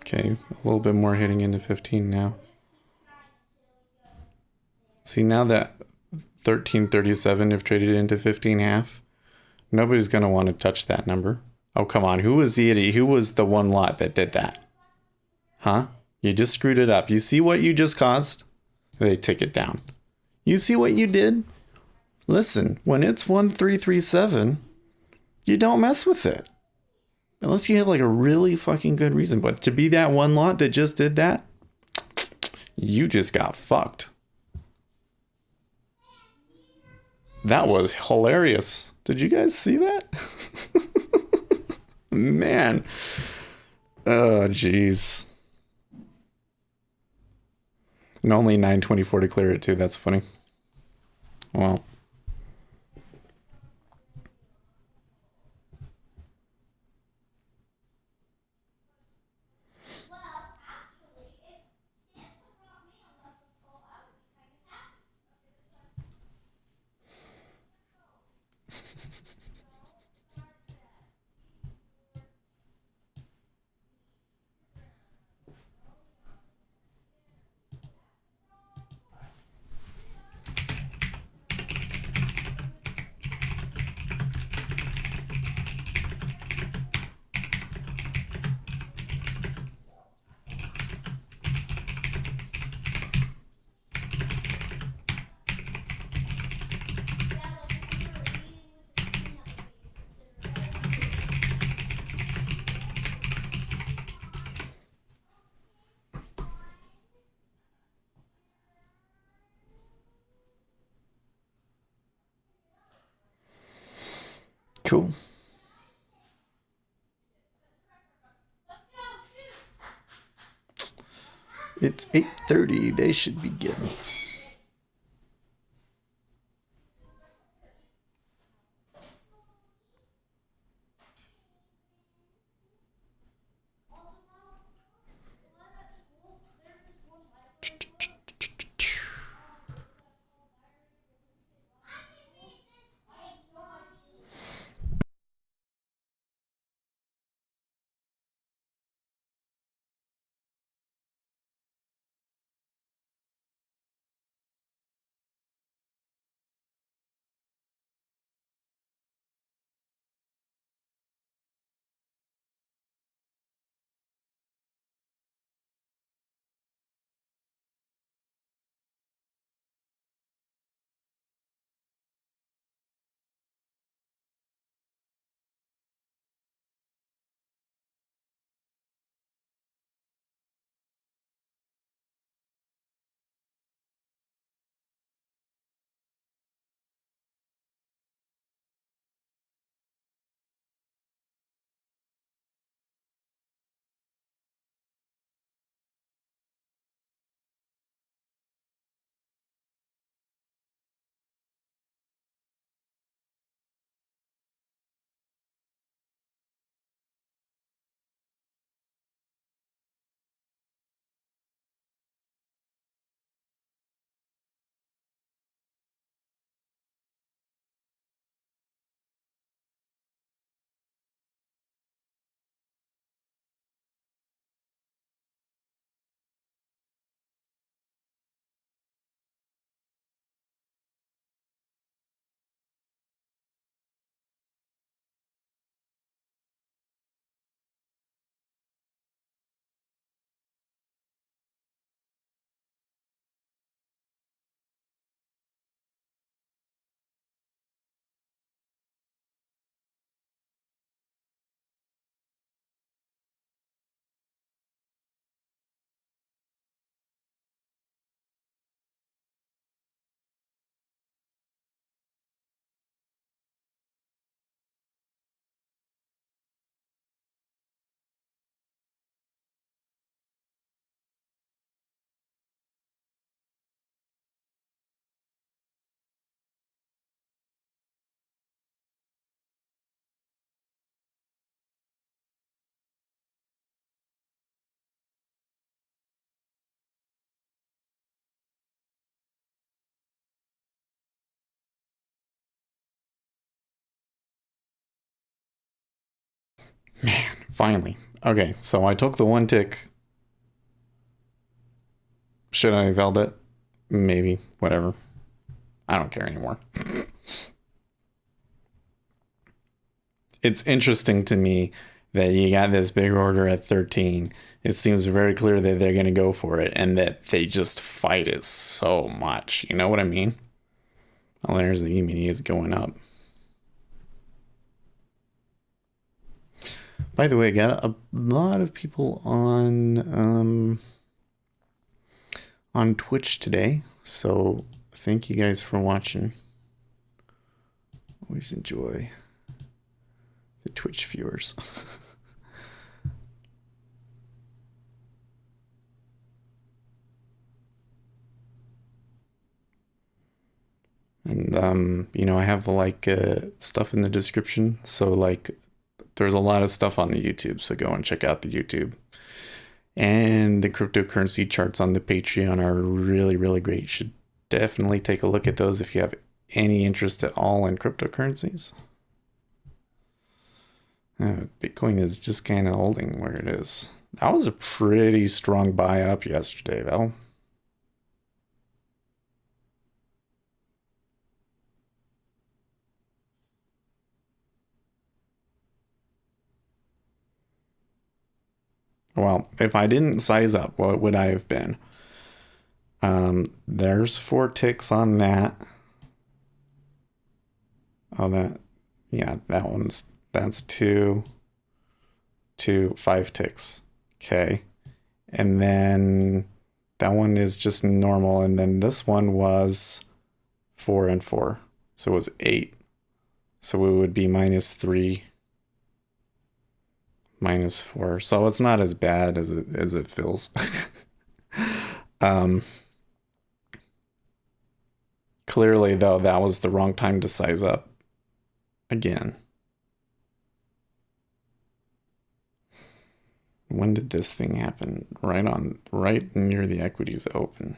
Okay, a little bit more hitting into 15 now. See, now that 1337 have traded into 15 half, nobody's going to want to touch that number. Oh, come on. Who was the idiot? Who was the one lot that did that? Huh? You just screwed it up. You see what you just caused? They tick it down. You see what you did? Listen, when it's 1337, you don't mess with it. Unless you have like a really fucking good reason. But to be that one lot that just did that, you just got fucked. That was hilarious. Did you guys see that? Man. Oh, jeez. And only 924 to clear it too. That's funny. Well. Cool. It's 8:30. They should begin. Finally. Okay, so I took the one tick. Should I have held it? Maybe. Whatever. I don't care anymore. It's interesting to me that you got this big order at 13. It seems very clear that they're going to go for it and that they just fight it so much. You know what I mean? Oh, there's the E-mini is going up. By the way, I got a lot of people on Twitch today, so thank you guys for watching. Always enjoy the Twitch viewers. And you know, I have like stuff in the description, so like there's a lot of stuff on the YouTube, so go and check out the YouTube. And the cryptocurrency charts on the Patreon are really, really great. You should definitely take a look at those if you have any interest at all in cryptocurrencies. Bitcoin is just kind of holding where it is. That was a pretty strong buy up yesterday, though. Well, if I didn't size up, what would I have been? There's 4 ticks on that. Oh, yeah, that's 5 ticks. Okay. And then that one is just normal. And then this one was 4 and 4. So it was 8. So it would be -3, -4. So it's not as bad as it feels. Clearly, though, that was the wrong time to size up again. When did this thing happen? Right near the equities open.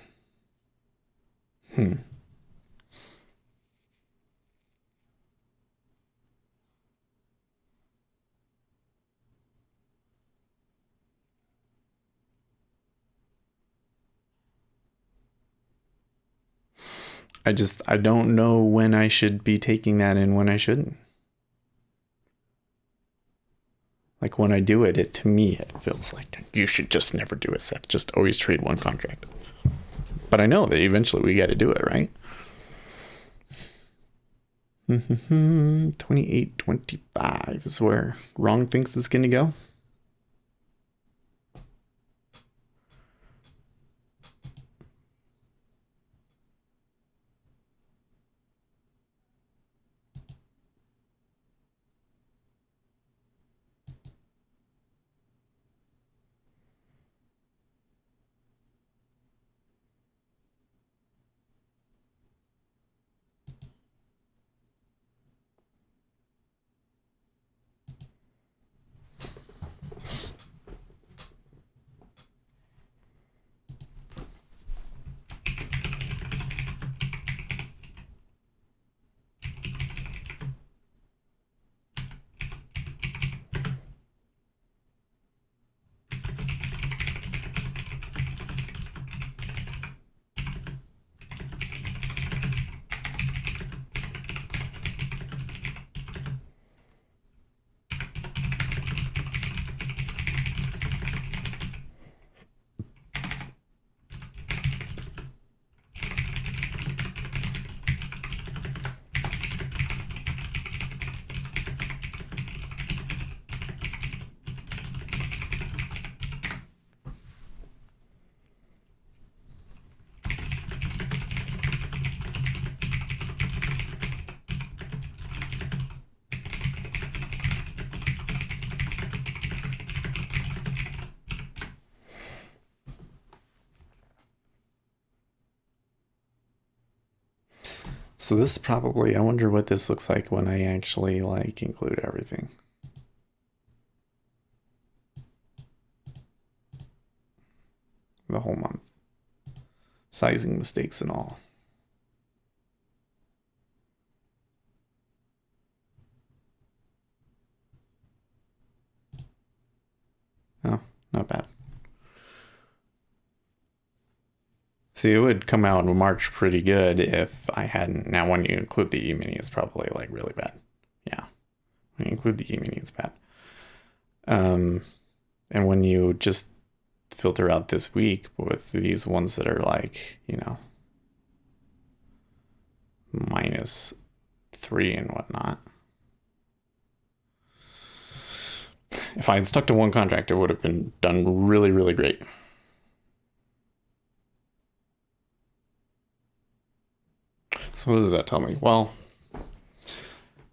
I don't know when I should be taking that and when I shouldn't. Like when I do it, to me, it feels like you should just never do it, Seth. Just always trade one contract. But I know that eventually we got to do it, right? 28.25 is where Wrong thinks it's going to go. So this is probably, I wonder what this looks like when I actually like include everything. The whole month. Sizing mistakes and all. See, it would come out in March pretty good if I hadn't. Now, when you include the E-mini, it's probably like really bad. Yeah. When you include the E-mini, it's bad. And when you just filter out this week with these ones that are like, -3 and whatnot. If I had stuck to one contract, it would have been done really, really great. So what does that tell me? Well,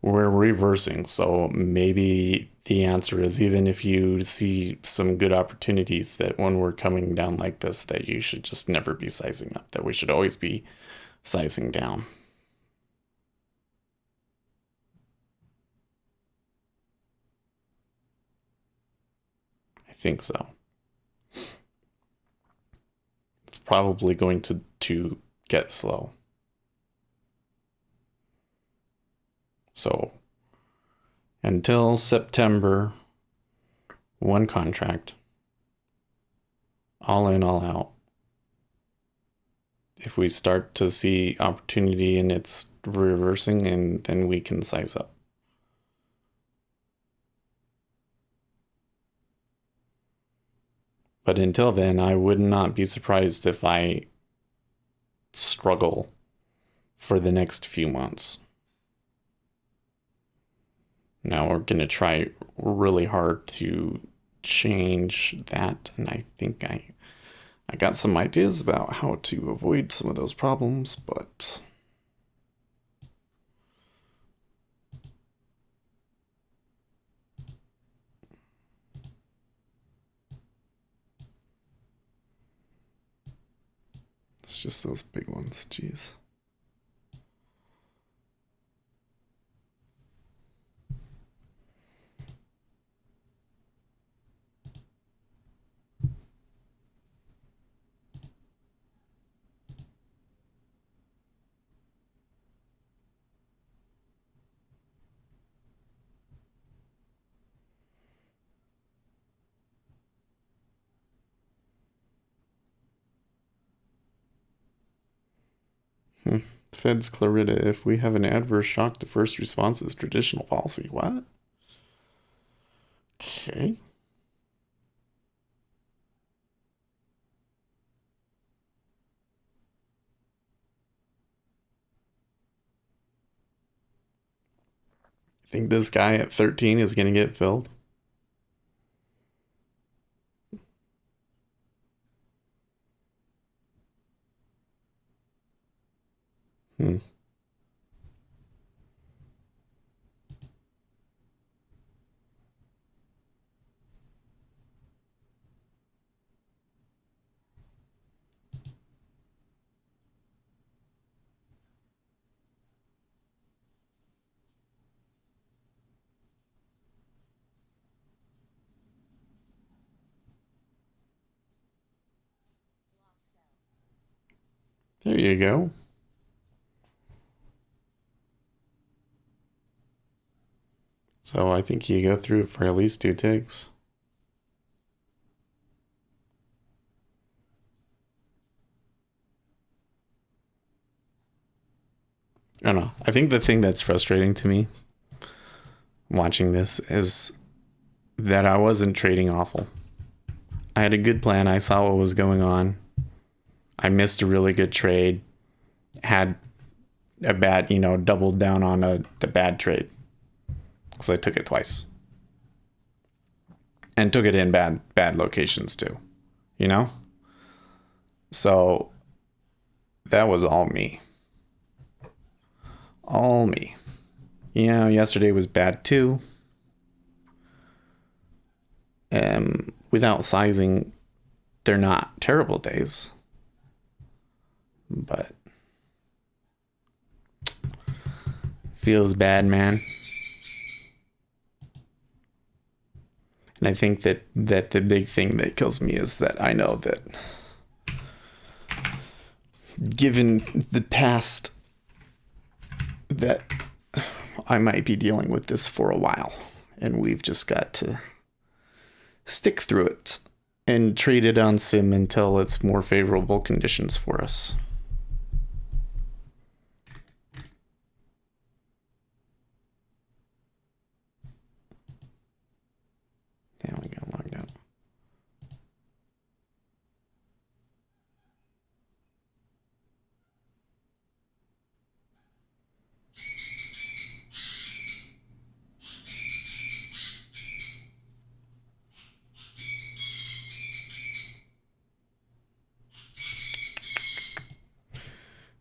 we're reversing, so maybe the answer is, even if you see some good opportunities, that when we're coming down like this, that you should just never be sizing up, that we should always be sizing down. I think so. It's probably going to get slow. So until September, one contract, all in, all out. If we start to see opportunity and it's reversing, and then we can size up. But until then, I would not be surprised if I struggle for the next few months. Now we're going to try really hard to change that, and I think I got some ideas about how to avoid some of those problems, but it's just those big ones, jeez. Feds Clarita, if we have an adverse shock, the first response is traditional policy. What? Okay. I think this guy at 13 is going to get filled. Hmm. There you go. So I think you go through it for at least 2 ticks. I don't know. I think the thing that's frustrating to me watching this is that I wasn't trading awful. I had a good plan. I saw what was going on. I missed a really good trade. Had a bad, doubled down on a bad trade because I took it twice. And took it in bad locations too, So that was all me. All me. Yesterday was bad too. Without sizing, they're not terrible days. But feels bad, man. And I think that the big thing that kills me is that I know that, given the past, that I might be dealing with this for a while, and we've just got to stick through it and trade it on sim until it's more favorable conditions for us. Now we got logged out.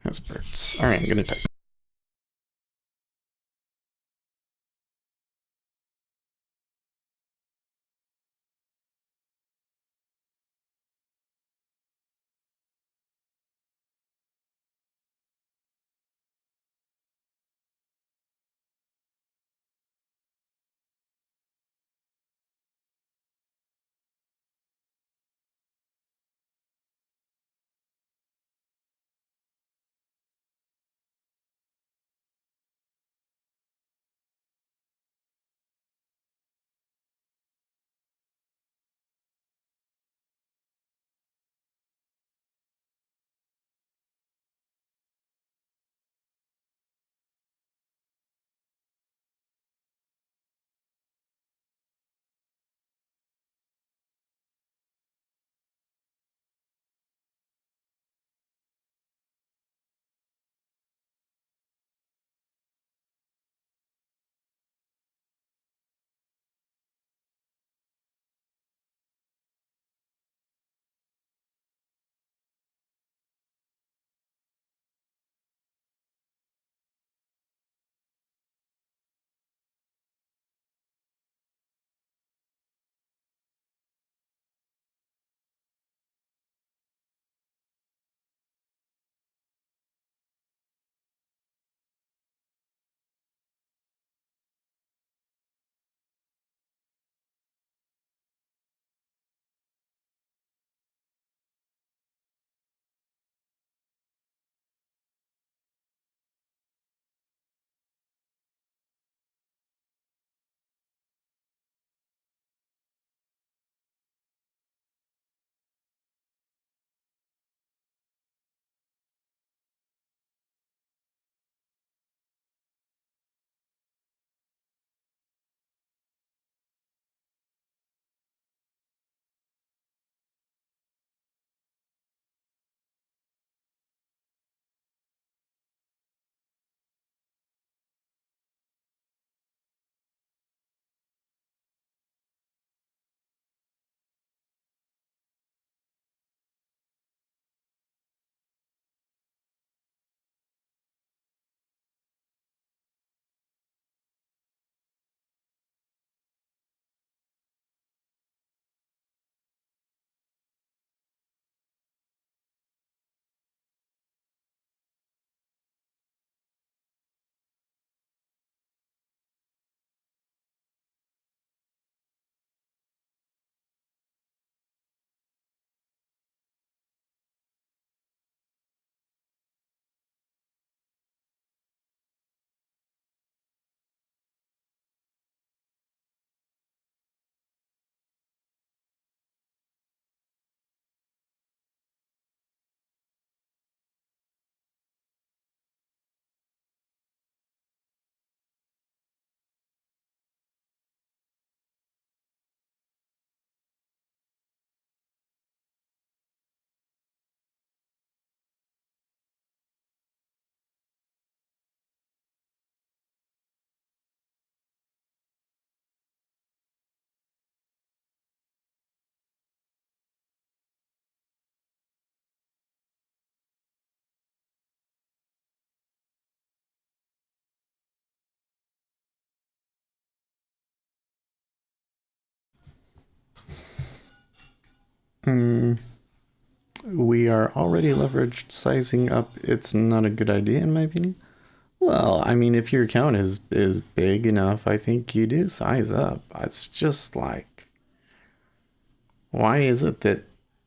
That's birds. All right, I'm gonna type. We are already leveraged. Sizing up, it's not a good idea in my opinion. Well, I mean, if your account is big enough, I think you do size up. It's just like, why is it that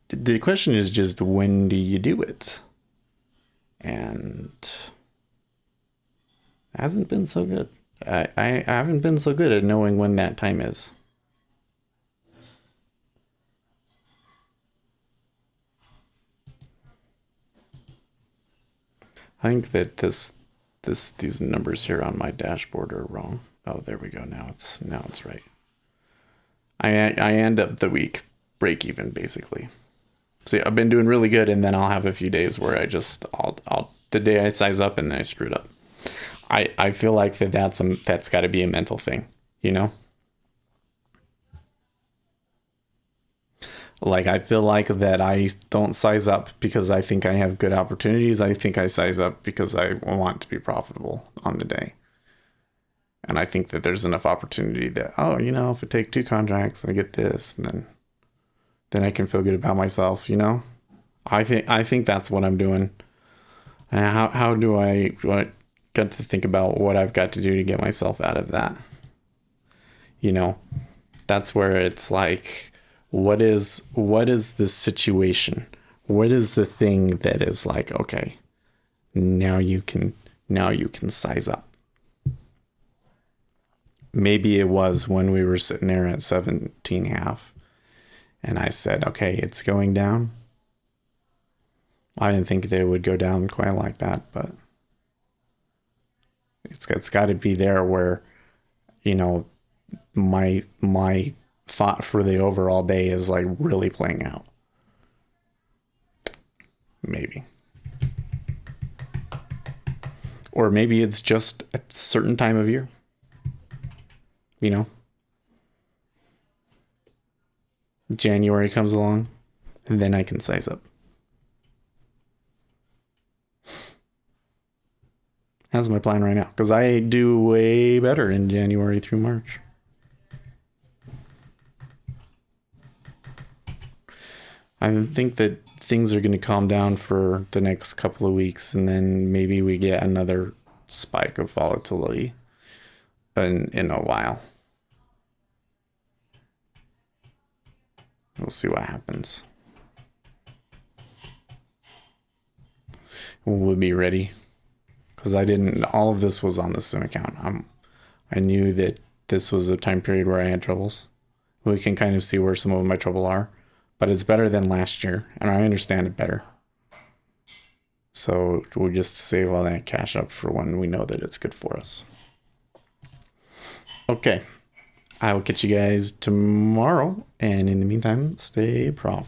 the question is just when do you do it? And it hasn't been so good. I haven't been so good at knowing when that time is. I think that these numbers here on my dashboard are wrong. Oh, there we go. Now it's right. I end up the week break even basically. So yeah, I've been doing really good, and then I'll have a few days where I'll the day I size up and then I screwed up. I feel like that's got to be a mental thing, you know? Like I feel like that I don't size up because I think I have good opportunities. I think I size up because I want to be profitable on the day. And I think that there's enough opportunity that, oh, if I take 2 contracts and I get this, and then I can feel good about myself, you know? I think that's what I'm doing. And how do I get to think about what I've got to do to get myself out of that? That's where it's like, what is the situation? What is the thing that is like, okay, now you can size up. Maybe it was when we were sitting there at 17.5 and I said, okay, it's going down. I didn't think they would go down quite like that, but it's got to be there where, my thought for the overall day is like really playing out. Maybe. Or maybe it's just a certain time of year. January comes along and then I can size up. That's my plan right now, because I do way better in January through March. I think that things are going to calm down for the next couple of weeks, and then maybe we get another spike of volatility in a while. We'll see what happens. We'll be ready, because all of this was on the sim account. I knew that this was a time period where I had troubles. We can kind of see where some of my trouble are, but it's better than last year, and I understand it better. So we'll just save all that cash up for when we know that it's good for us. Okay. I will catch you guys tomorrow, and in the meantime, stay profitable.